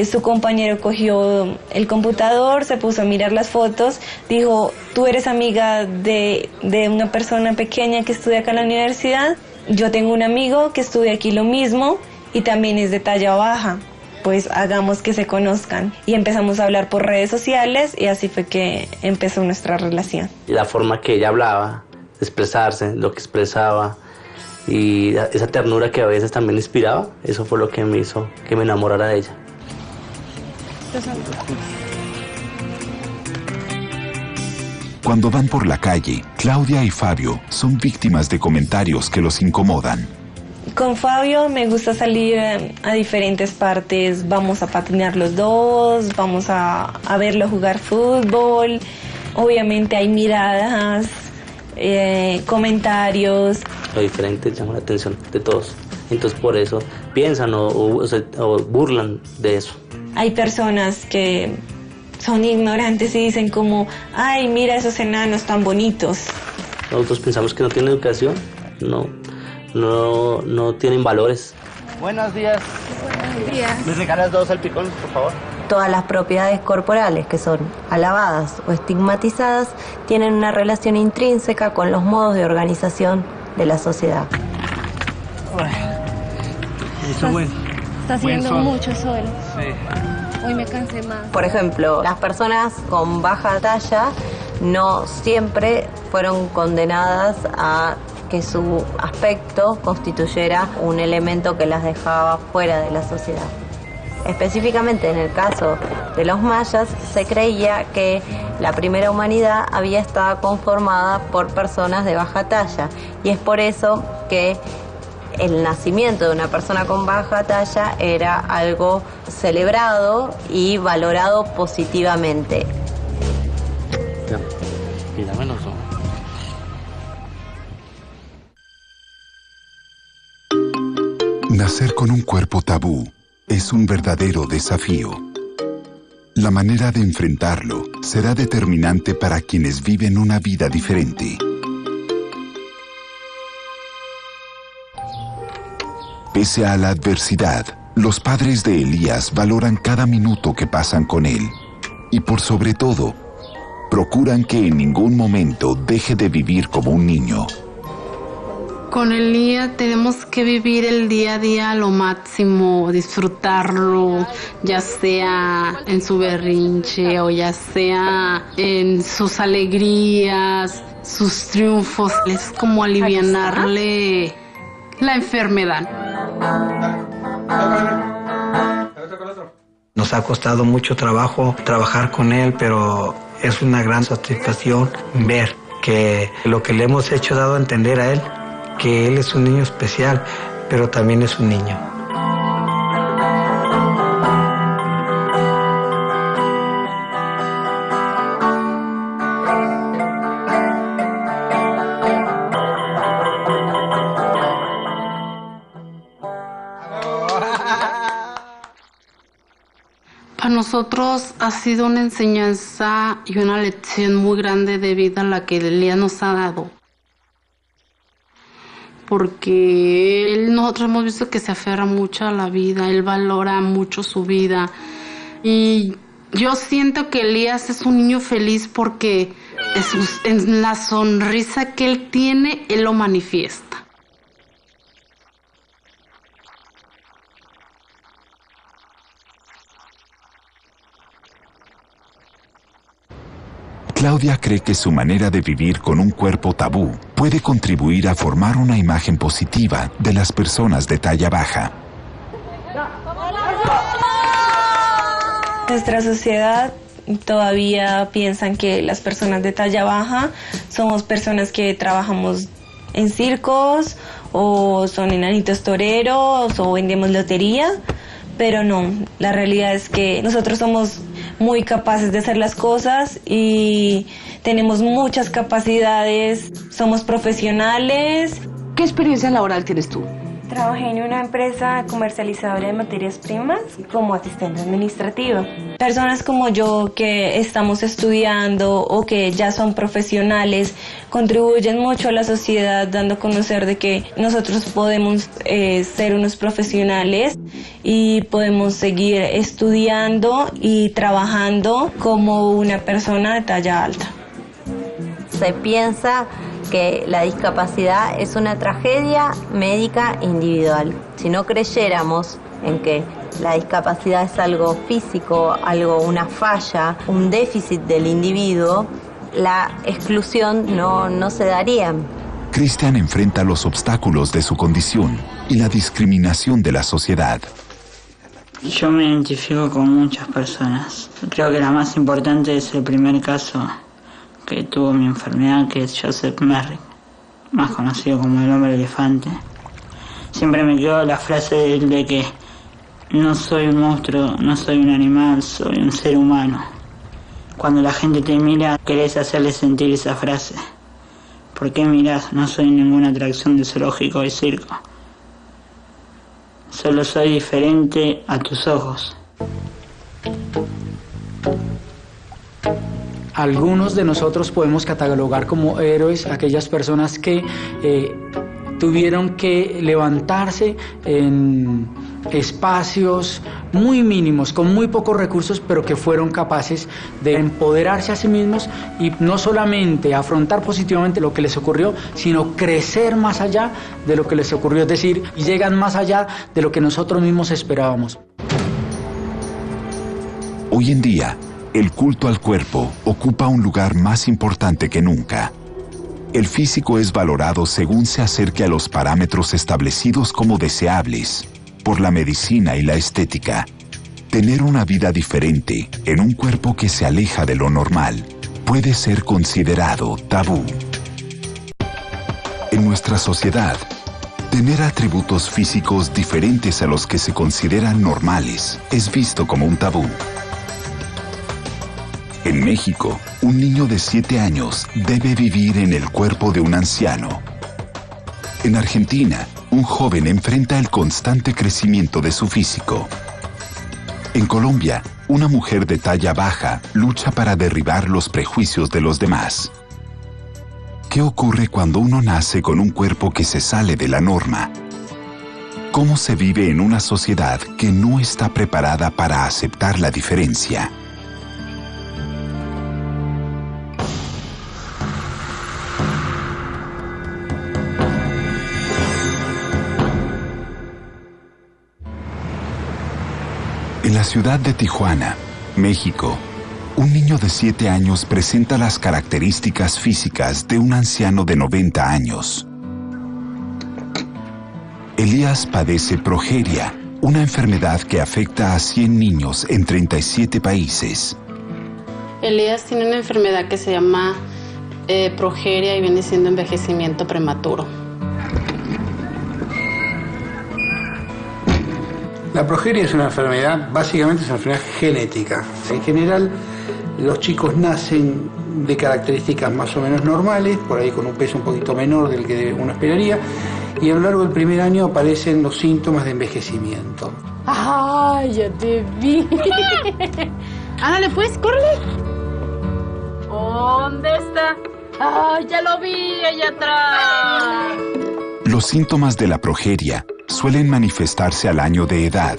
Su compañero cogió el computador, se puso a mirar las fotos, dijo, tú eres amiga de una persona pequeña que estudia acá en la universidad, yo tengo un amigo que estudia aquí lo mismo y también es de talla baja, pues hagamos que se conozcan. Y empezamos a hablar por redes sociales y así fue que empezó nuestra relación. Y la forma que ella hablaba, de expresarse, lo que expresaba y esa ternura que a veces también inspiraba, eso fue lo que me hizo que me enamorara de ella. Cuando van por la calle, Claudia y Fabio son víctimas de comentarios que los incomodan. Con Fabio me gusta salir a diferentes partes, vamos a patinar los dos, vamos a verlo jugar fútbol, obviamente hay miradas, comentarios. Lo diferente llama la atención de todos, entonces por eso piensan o burlan de eso. Hay personas que son ignorantes y dicen como, ay, mira esos enanos tan bonitos. Nosotros pensamos que no tienen educación, no tienen valores. Buenos días. Buenos días. ¿Me regalas 2 salpicones, por favor? Todas las propiedades corporales que son alabadas o estigmatizadas tienen una relación intrínseca con los modos de organización de la sociedad. Eso bueno. Está haciendo mucho sol. Sí. Hoy me cansé más. Por ejemplo, las personas con baja talla no siempre fueron condenadas a que su aspecto constituyera un elemento que las dejaba fuera de la sociedad. Específicamente en el caso de los mayas, se creía que la primera humanidad había estado conformada por personas de baja talla y es por eso que el nacimiento de una persona con baja talla era algo celebrado y valorado positivamente. Nacer con un cuerpo tabú es un verdadero desafío. La manera de enfrentarlo será determinante para quienes viven una vida diferente. Pese a la adversidad, los padres de Elías valoran cada minuto que pasan con él y, por sobre todo, procuran que en ningún momento deje de vivir como un niño. Con Elías tenemos que vivir el día a día a lo máximo, disfrutarlo, ya sea en su berrinche o ya sea en sus alegrías, sus triunfos. Es como alivianarle la enfermedad. Nos ha costado mucho trabajo trabajar con él, pero es una gran satisfacción ver que lo que le hemos hecho dado a entender a él, que él es un niño especial, pero también es un niño. Para nosotros ha sido una enseñanza y una lección muy grande de vida la que Elías nos ha dado. Porque nosotros hemos visto que se aferra mucho a la vida, él valora mucho su vida. Y yo siento que Elías es un niño feliz porque en la sonrisa que él tiene, él lo manifiesta. Claudia cree que su manera de vivir con un cuerpo tabú puede contribuir a formar una imagen positiva de las personas de talla baja. Nuestra sociedad todavía piensan que las personas de talla baja somos personas que trabajamos en circos o son enanitos toreros o vendemos lotería, pero no, la realidad es que nosotros somos muy capaces de hacer las cosas y tenemos muchas capacidades, somos profesionales. ¿Qué experiencia laboral tienes tú? Trabajé en una empresa comercializadora de materias primas como asistente administrativa. Personas como yo que estamos estudiando o que ya son profesionales contribuyen mucho a la sociedad, dando a conocer de que nosotros podemos ser unos profesionales y podemos seguir estudiando y trabajando como una persona de talla alta. Se piensa que la discapacidad es una tragedia médica individual. Si no creyéramos en que la discapacidad es algo físico, una falla, un déficit del individuo, la exclusión no se daría. Cristian enfrenta los obstáculos de su condición y la discriminación de la sociedad. Yo me identifico con muchas personas. Creo que la más importante es el primer caso que tuvo mi enfermedad, que es Joseph Merrick, más conocido como el hombre elefante. Siempre me quedó la frase de él de que no soy un monstruo, no soy un animal, soy un ser humano. Cuando la gente te mira, querés hacerle sentir esa frase. ¿Por qué mirás? No soy ninguna atracción de zoológico y circo. Solo soy diferente a tus ojos. Algunos de nosotros podemos catalogar como héroes a aquellas personas que tuvieron que levantarse en espacios muy mínimos, con muy pocos recursos, pero que fueron capaces de empoderarse a sí mismos y no solamente afrontar positivamente lo que les ocurrió, sino crecer más allá de lo que les ocurrió, es decir, llegan más allá de lo que nosotros mismos esperábamos. Hoy en día, el culto al cuerpo ocupa un lugar más importante que nunca. El físico es valorado según se acerque a los parámetros establecidos como deseables por la medicina y la estética. Tener una vida diferente en un cuerpo que se aleja de lo normal puede ser considerado tabú. En nuestra sociedad, tener atributos físicos diferentes a los que se consideran normales es visto como un tabú. En México, un niño de 7 años debe vivir en el cuerpo de un anciano. En Argentina, un joven enfrenta el constante crecimiento de su físico. En Colombia, una mujer de talla baja lucha para derribar los prejuicios de los demás. ¿Qué ocurre cuando uno nace con un cuerpo que se sale de la norma? ¿Cómo se vive en una sociedad que no está preparada para aceptar la diferencia? En la ciudad de Tijuana, México, un niño de 7 años presenta las características físicas de un anciano de 90 años. Elías padece progeria, una enfermedad que afecta a 100 niños en 37 países. Elías tiene una enfermedad que se llama progeria y viene siendo envejecimiento prematuro. La progeria es una enfermedad, básicamente es una enfermedad genética. En general, los chicos nacen de características más o menos normales, por ahí con un peso un poquito menor del que uno esperaría, y a lo largo del primer año aparecen los síntomas de envejecimiento. ¡Ay, ya te vi! ¡Ándale pues, córrele! ¿Dónde está? ¡Ay, ya lo vi allá atrás! Los síntomas de la progeria suelen manifestarse al año de edad.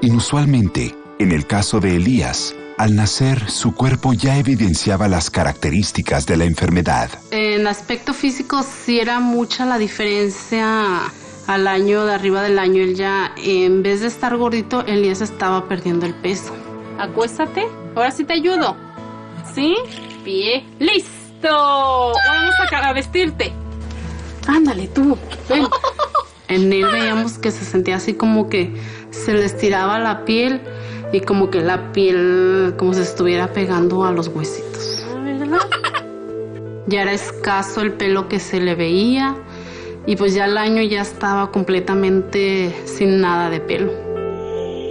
Inusualmente, en el caso de Elías, al nacer, su cuerpo ya evidenciaba las características de la enfermedad. En aspecto físico sí era mucha la diferencia al año, de arriba del año. Él ya, en vez de estar gordito, Elías estaba perdiendo el peso. Acuéstate, ahora sí te ayudo. ¿Sí? pie. ¡Listo! Vamos a vestirte. Ándale tú, ven. En él veíamos que se sentía así como que se le estiraba la piel y como que la piel como se estuviera pegando a los huesitos. ¿Verdad? Ya era escaso el pelo que se le veía y pues ya al año ya estaba completamente sin nada de pelo.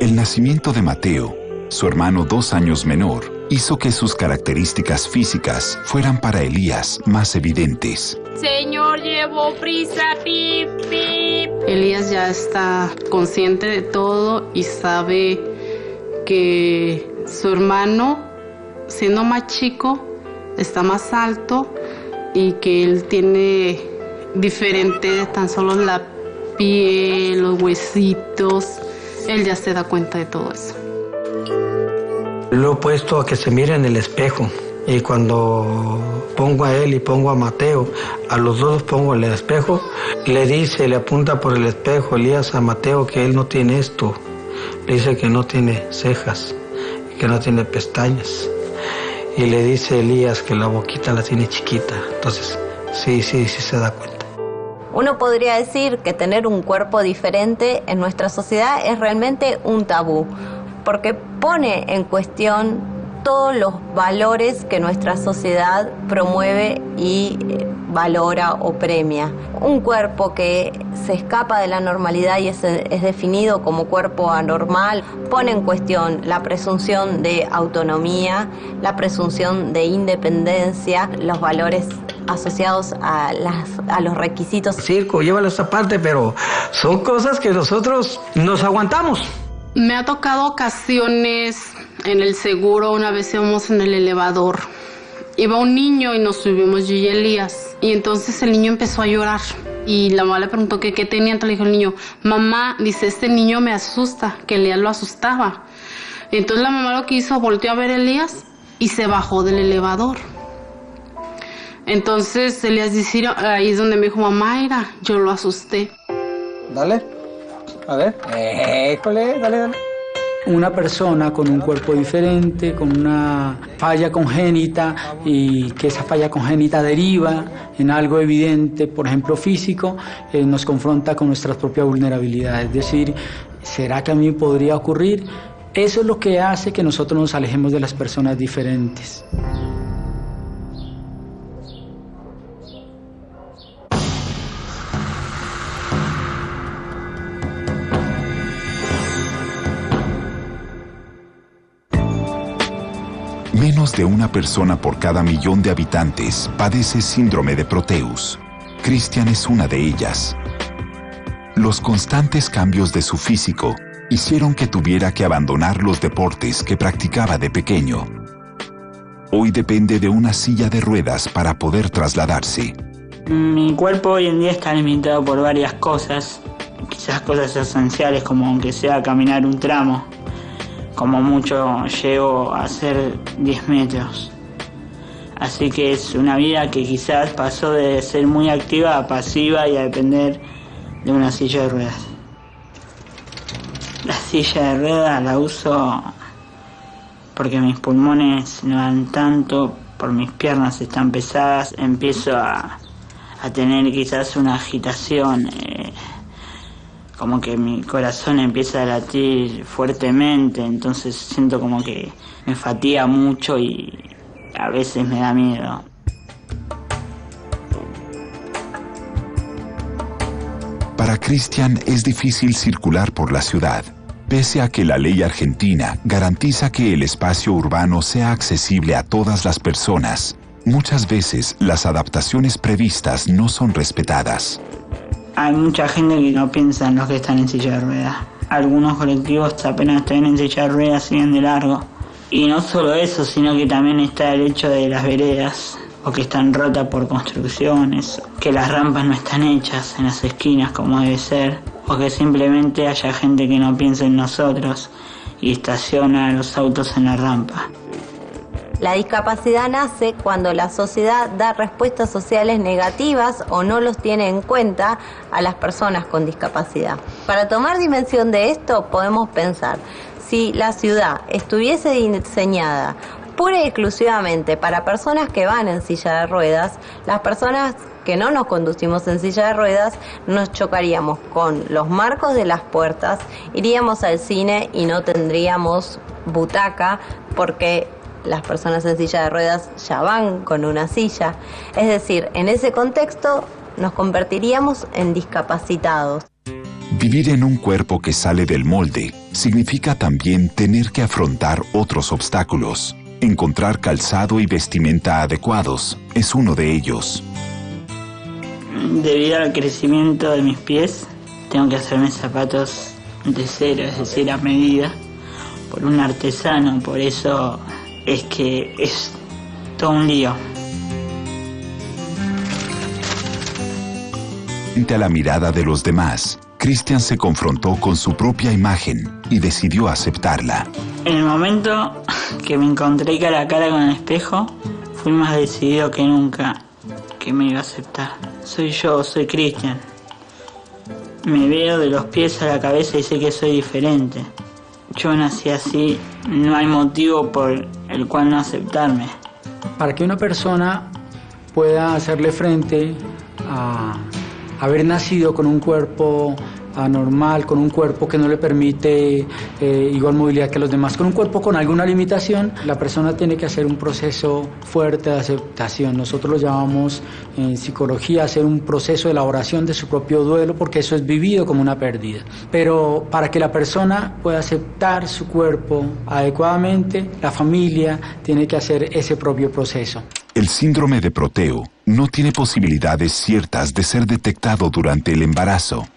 El nacimiento de Mateo, su hermano 2 años menor, hizo que sus características físicas fueran para Elías más evidentes. Señor, llevo prisa, pip, pip. Elías ya está consciente de todo y sabe que su hermano, siendo más chico, está más alto y que él tiene diferente tan solo la piel, los huesitos. Él ya se da cuenta de todo eso. Lo he puesto a que se mire en el espejo. Y cuando pongo a él y pongo a Mateo, a los dos los pongo en el espejo, le dice, le apunta por el espejo Elías a Mateo que él no tiene esto. Le dice que no tiene cejas, que no tiene pestañas. Y le dice Elías que la boquita la tiene chiquita. Entonces, sí se da cuenta. Uno podría decir que tener un cuerpo diferente en nuestra sociedad es realmente un tabú, porque pone en cuestión todos los valores que nuestra sociedad promueve y valora o premia. Un cuerpo que se escapa de la normalidad y es definido como cuerpo anormal, pone en cuestión la presunción de autonomía, la presunción de independencia, los valores asociados a los requisitos. Circo, llévalo a esta parte, pero son cosas que nosotros nos aguantamos. Me ha tocado ocasiones en el seguro, una vez íbamos en el elevador. Iba un niño y nos subimos yo y Elías. Y entonces el niño empezó a llorar. Y la mamá le preguntó que qué tenía. Entonces le dijo el niño, mamá, dice, este niño me asusta, que Elías lo asustaba. Entonces la mamá lo que hizo, volteó a ver a Elías y se bajó del elevador. Entonces Elías dice, ahí es donde me dijo, mamá, mira, yo lo asusté. Dale. A ver. Dale. Una persona con un cuerpo diferente, con una falla congénita y que esa falla congénita deriva en algo evidente, por ejemplo físico, nos confronta con nuestras propias vulnerabilidades. Es decir, ¿será que a mí podría ocurrir? Eso es lo que hace que nosotros nos alejemos de las personas diferentes. Menos de una persona por cada 1.000.000 de habitantes padece síndrome de Proteus. Cristian es una de ellas. Los constantes cambios de su físico hicieron que tuviera que abandonar los deportes que practicaba de pequeño. Hoy depende de una silla de ruedas para poder trasladarse. Mi cuerpo hoy en día está limitado por varias cosas, quizás cosas esenciales como aunque sea caminar un tramo. Como mucho llego a hacer 10 metros. Así que es una vida que quizás pasó de ser muy activa a pasiva y a depender de una silla de ruedas. La silla de ruedas la uso porque mis pulmones no dan tanto, por mis piernas están pesadas, empiezo a tener quizás una agitación, como que mi corazón empieza a latir fuertemente, entonces siento como que me fatiga mucho y a veces me da miedo. Para Cristian es difícil circular por la ciudad, pese a que la ley argentina garantiza que el espacio urbano sea accesible a todas las personas. Muchas veces las adaptaciones previstas no son respetadas. Hay mucha gente que no piensa en los que están en silla de ruedas. Algunos colectivos apenas están en silla de ruedas siguen de largo. Y no solo eso, sino que también está el hecho de las veredas, o que están rotas por construcciones, que las rampas no están hechas en las esquinas como debe ser, o que simplemente haya gente que no piensa en nosotros y estaciona los autos en la rampa. La discapacidad nace cuando la sociedad da respuestas sociales negativas o no los tiene en cuenta a las personas con discapacidad. Para tomar dimensión de esto podemos pensar, si la ciudad estuviese diseñada pura y exclusivamente para personas que van en silla de ruedas. Las personas que no nos conducimos en silla de ruedas nos chocaríamos con los marcos de las puertas, iríamos al cine y no tendríamos butaca porque las personas en silla de ruedas ya van con una silla. Es decir, en ese contexto nos convertiríamos en discapacitados. Vivir en un cuerpo que sale del molde significa también tener que afrontar otros obstáculos. Encontrar calzado y vestimenta adecuados es uno de ellos. Debido al crecimiento de mis pies, tengo que hacerme zapatos de cero, es decir, a medida, por un artesano. Por eso es que es todo un lío. Frente a la mirada de los demás, Cristian se confrontó con su propia imagen y decidió aceptarla. En el momento que me encontré cara a cara con el espejo, fui más decidido que nunca que me iba a aceptar. Soy yo, soy Cristian. Me veo de los pies a la cabeza y sé que soy diferente. Yo nací así, no hay motivo por el cual no aceptarme. Para que una persona pueda hacerle frente a haber nacido con un cuerpo anormal, con un cuerpo que no le permite igual movilidad que los demás, con un cuerpo con alguna limitación, la persona tiene que hacer un proceso fuerte de aceptación. Nosotros lo llamamos en psicología hacer un proceso de elaboración de su propio duelo, porque eso es vivido como una pérdida. Pero para que la persona pueda aceptar su cuerpo adecuadamente, la familia tiene que hacer ese propio proceso. El síndrome de Proteo no tiene posibilidades ciertas de ser detectado durante el embarazo.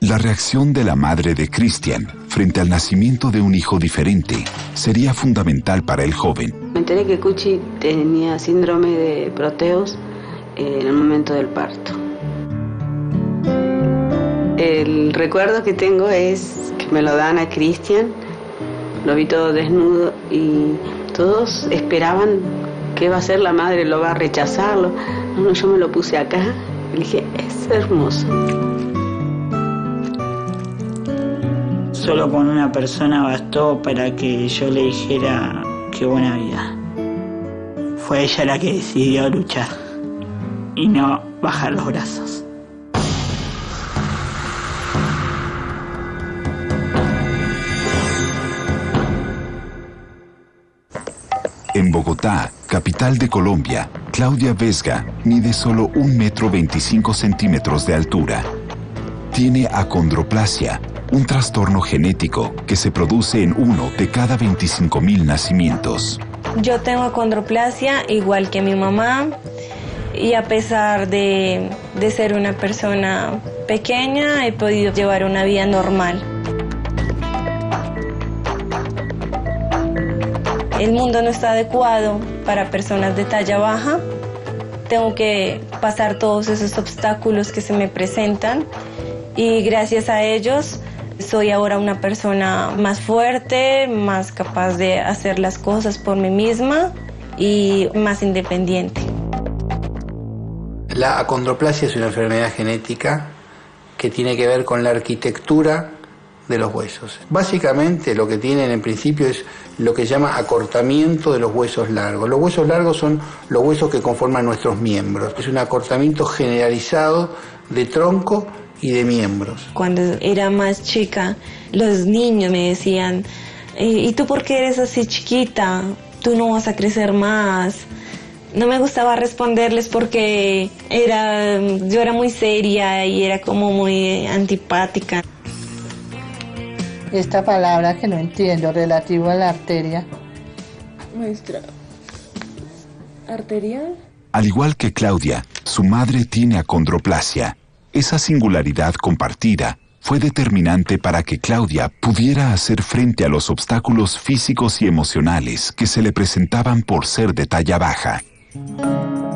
La reacción de la madre de Cristian frente al nacimiento de un hijo diferente sería fundamental para el joven. Me enteré que Cuchi tenía síndrome de Proteus en el momento del parto. El recuerdo que tengo es que me lo dan a Cristian, lo vi todo desnudo y todos esperaban qué va a hacer la madre, lo va a rechazarlo. No, yo me lo puse acá y dije, es hermoso. Solo con una persona bastó para que yo le dijera qué buena vida. Fue ella la que decidió luchar y no bajar los brazos. En Bogotá, capital de Colombia, Claudia Vesga mide solo 1,25 m de altura. Tiene acondroplasia, un trastorno genético que se produce en 1 de cada 25.000 nacimientos. Yo tengo acondroplasia igual que mi mamá y a pesar de ser una persona pequeña he podido llevar una vida normal. El mundo no está adecuado para personas de talla baja. Tengo que pasar todos esos obstáculos que se me presentan y gracias a ellos soy ahora una persona más fuerte, más capaz de hacer las cosas por mí misma y más independiente. La acondroplasia es una enfermedad genética que tiene que ver con la arquitectura de los huesos. Básicamente lo que tienen en principio es lo que se llama acortamiento de los huesos largos. Los huesos largos son los huesos que conforman nuestros miembros. Es un acortamiento generalizado de tronco y de miembros. Cuando era más chica, los niños me decían, ¿y tú por qué eres así chiquita? Tú no vas a crecer más. No me gustaba responderles porque yo era muy seria y era como muy antipática. Esta palabra que no entiendo, relativo a la arteria. Maestra, ¿arteria? Al igual que Claudia, su madre tiene acondroplasia. Esa singularidad compartida fue determinante para que Claudia pudiera hacer frente a los obstáculos físicos y emocionales que se le presentaban por ser de talla baja.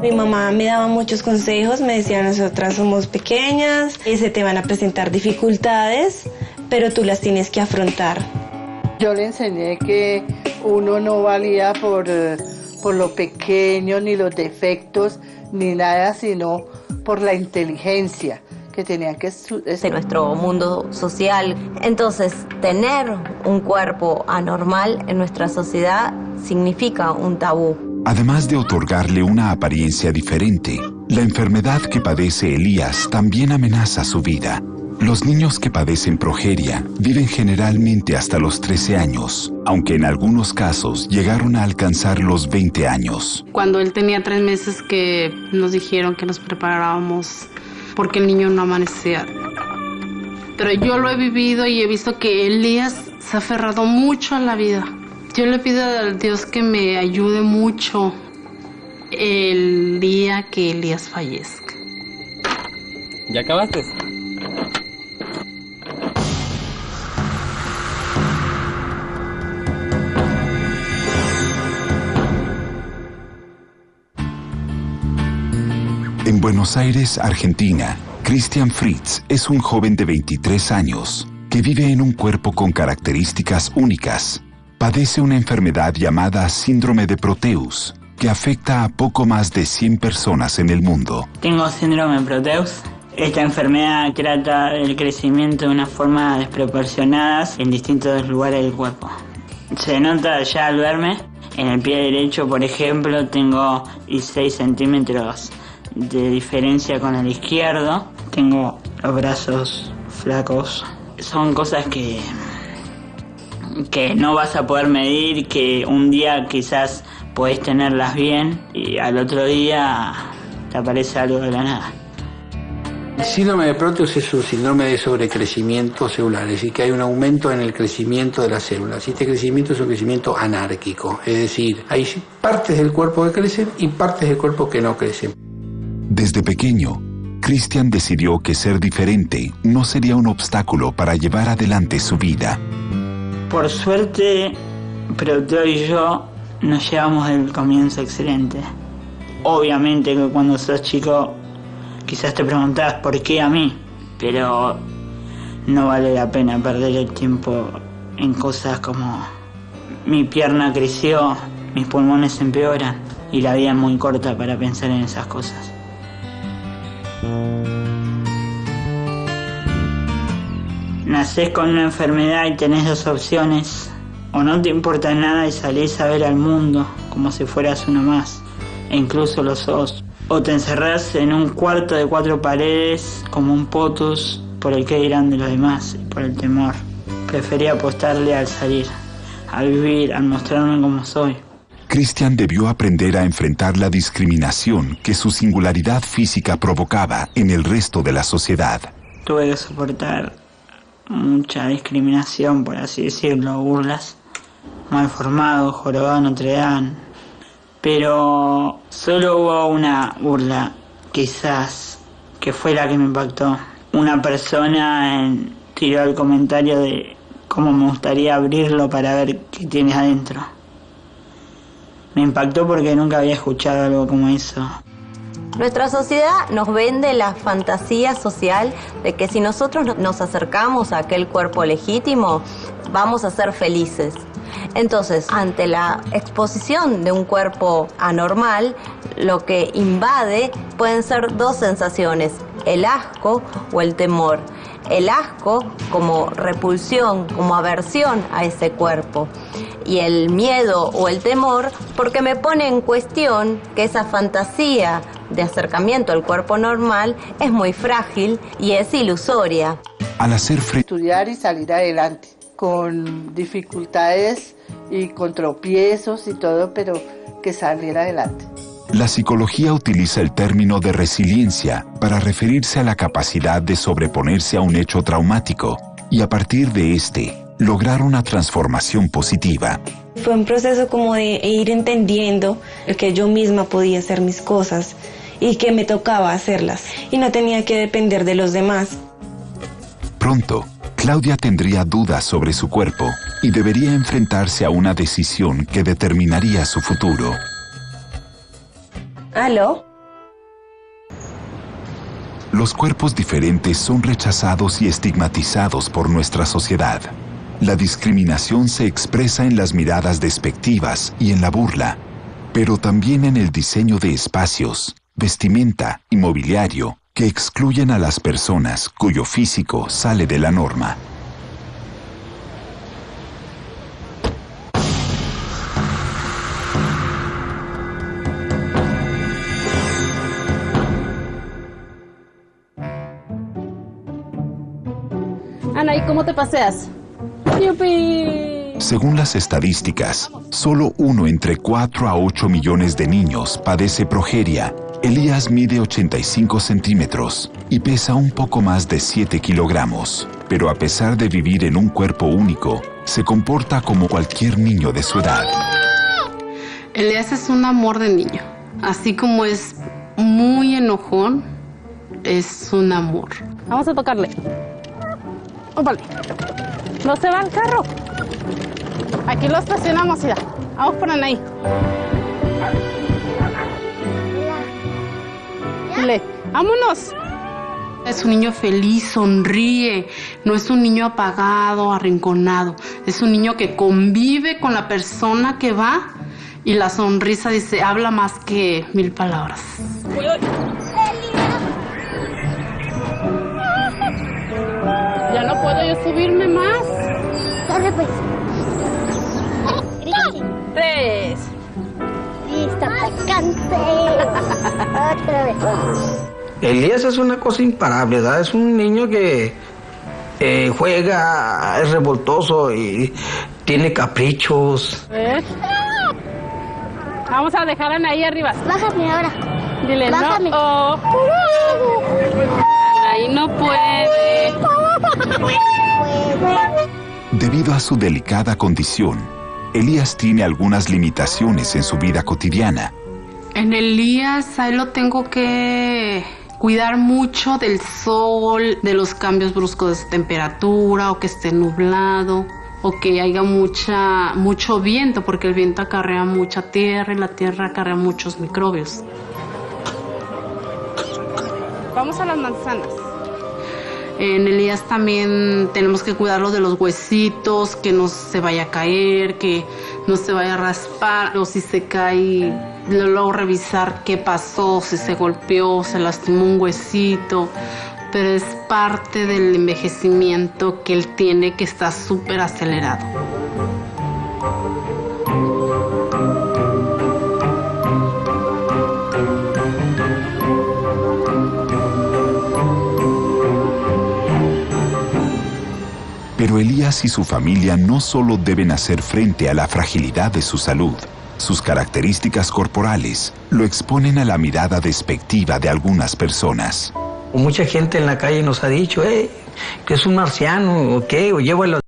Mi mamá me daba muchos consejos, me decía, nosotras somos pequeñas, se te van a presentar dificultades, pero tú las tienes que afrontar. Yo le enseñé que uno no valía por lo pequeño, ni los defectos, ni nada, sino por la inteligencia que tenían que de nuestro mundo social. Entonces, tener un cuerpo anormal en nuestra sociedad significa un tabú. Además de otorgarle una apariencia diferente, la enfermedad que padece Elías también amenaza su vida. Los niños que padecen progeria viven generalmente hasta los 13 años, aunque en algunos casos llegaron a alcanzar los 20 años. Cuando él tenía 3 meses que nos dijeron que nos preparábamos porque el niño no amanecía. Pero yo lo he vivido y he visto que Elías se ha aferrado mucho a la vida. Yo le pido a Dios que me ayude mucho el día que Elías fallezca. ¿Ya acabaste? En Buenos Aires, Argentina, Christian Fritz es un joven de 23 años que vive en un cuerpo con características únicas. Padece una enfermedad llamada síndrome de Proteus, que afecta a poco más de 100 personas en el mundo. Tengo síndrome de Proteus. Esta enfermedad trata el crecimiento de una forma desproporcionada en distintos lugares del cuerpo. Se nota ya al verme. En el pie derecho, por ejemplo, tengo 16 centímetros de diferencia con el izquierdo. Tengo los brazos flacos. Son cosas que no vas a poder medir, que un día quizás podés tenerlas bien y al otro día te aparece algo de la nada. El síndrome de Proteus es un síndrome de sobrecrecimiento celular, es decir, que hay un aumento en el crecimiento de las células. Y este crecimiento es un crecimiento anárquico, es decir, hay partes del cuerpo que crecen y partes del cuerpo que no crecen. Desde pequeño, Christian decidió que ser diferente no sería un obstáculo para llevar adelante su vida. Por suerte, Proteo y yo nos llevamos del comienzo excelente. Obviamente que cuando sos chico quizás te preguntás por qué a mí, pero no vale la pena perder el tiempo en cosas como mi pierna creció, mis pulmones empeoran y la vida es muy corta para pensar en esas cosas. Nacés con una enfermedad y tenés 2 opciones. O no te importa nada y salís a ver al mundo como si fueras uno más, e incluso lo sos. O te encerrás en un cuarto de 4 paredes como un potus por el que dirán de los demás y por el temor. Preferí apostarle al salir, a vivir, al mostrarme como soy. Christian debió aprender a enfrentar la discriminación que su singularidad física provocaba en el resto de la sociedad. Tuve que soportar mucha discriminación, por así decirlo, burlas, mal formado, jorobado en Notre Dame. Pero solo hubo una burla, quizás, que fue la que me impactó. Una persona tiró el comentario de cómo me gustaría abrirlo para ver qué tiene adentro. Me impactó porque nunca había escuchado algo como eso. Nuestra sociedad nos vende la fantasía social de que si nosotros nos acercamos a aquel cuerpo legítimo, vamos a ser felices. Entonces, ante la exposición de un cuerpo anormal, lo que invade pueden ser 2 sensaciones, el asco o el temor. El asco como repulsión, como aversión a ese cuerpo. Y el miedo o el temor porque me pone en cuestión que esa fantasía de acercamiento al cuerpo normal es muy frágil y es ilusoria. Al hacer estudiar y salir adelante, con dificultades y con tropiezos y todo, pero que salir adelante. La psicología utiliza el término de resiliencia para referirse a la capacidad de sobreponerse a un hecho traumático y a partir de lograr una transformación positiva. Fue un proceso como de ir entendiendo que yo misma podía hacer mis cosas y que me tocaba hacerlas y no tenía que depender de los demás. Pronto, Claudia tendría dudas sobre su cuerpo y debería enfrentarse a una decisión que determinaría su futuro. ¿Aló? Los cuerpos diferentes son rechazados y estigmatizados por nuestra sociedad. La discriminación se expresa en las miradas despectivas y en la burla, pero también en el diseño de espacios, vestimenta y mobiliario que excluyen a las personas cuyo físico sale de la norma. Ana, ¿y cómo te paseas? ¡Yupi! Según las estadísticas, solo 1 entre 4 a 8 millones de niños padece progeria. Elías mide 85 centímetros y pesa un poco más de 7 kilogramos. Pero a pesar de vivir en un cuerpo único, se comporta como cualquier niño de su edad. Elías es un amor de niño. Así como es muy enojón, es un amor. Vamos a tocarle. Ópale. No se va el carro. Aquí lo estacionamos, ya. Vamos por ahí. Dile, vámonos. Es un niño feliz, sonríe. No es un niño apagado, arrinconado. Es un niño que convive con la persona que va y la sonrisa dice, habla más que 1000 palabras. Ya no puedo yo subirme más. Corre pues. 3. Listo, atacante. Otra vez. Elías es una cosa imparable, ¿verdad? Es un niño que juega, es revoltoso y tiene caprichos. Vamos a dejarla ahí arriba. Bájame ahora. Dile, bájame. No. Ahí no puede. Debido a su delicada condición, Elías tiene algunas limitaciones en su vida cotidiana. En Elías, ahí lo tengo que cuidar mucho del sol, de los cambios bruscos de temperatura, o que esté nublado, o que haya mucho viento, porque el viento acarrea mucha tierra y la tierra acarrea muchos microbios. Vamos a las manzanas. En Elías también tenemos que cuidarlo de los huesitos, que no se vaya a caer, que no se vaya a raspar, o si se cae, luego revisar qué pasó, si se golpeó, se lastimó un huesito. Pero es parte del envejecimiento que él tiene, que está súper acelerado. Pero Elías y su familia no solo deben hacer frente a la fragilidad de su salud, sus características corporales lo exponen a la mirada despectiva de algunas personas. Mucha gente en la calle nos ha dicho, que es un marciano, o qué, o llévalo.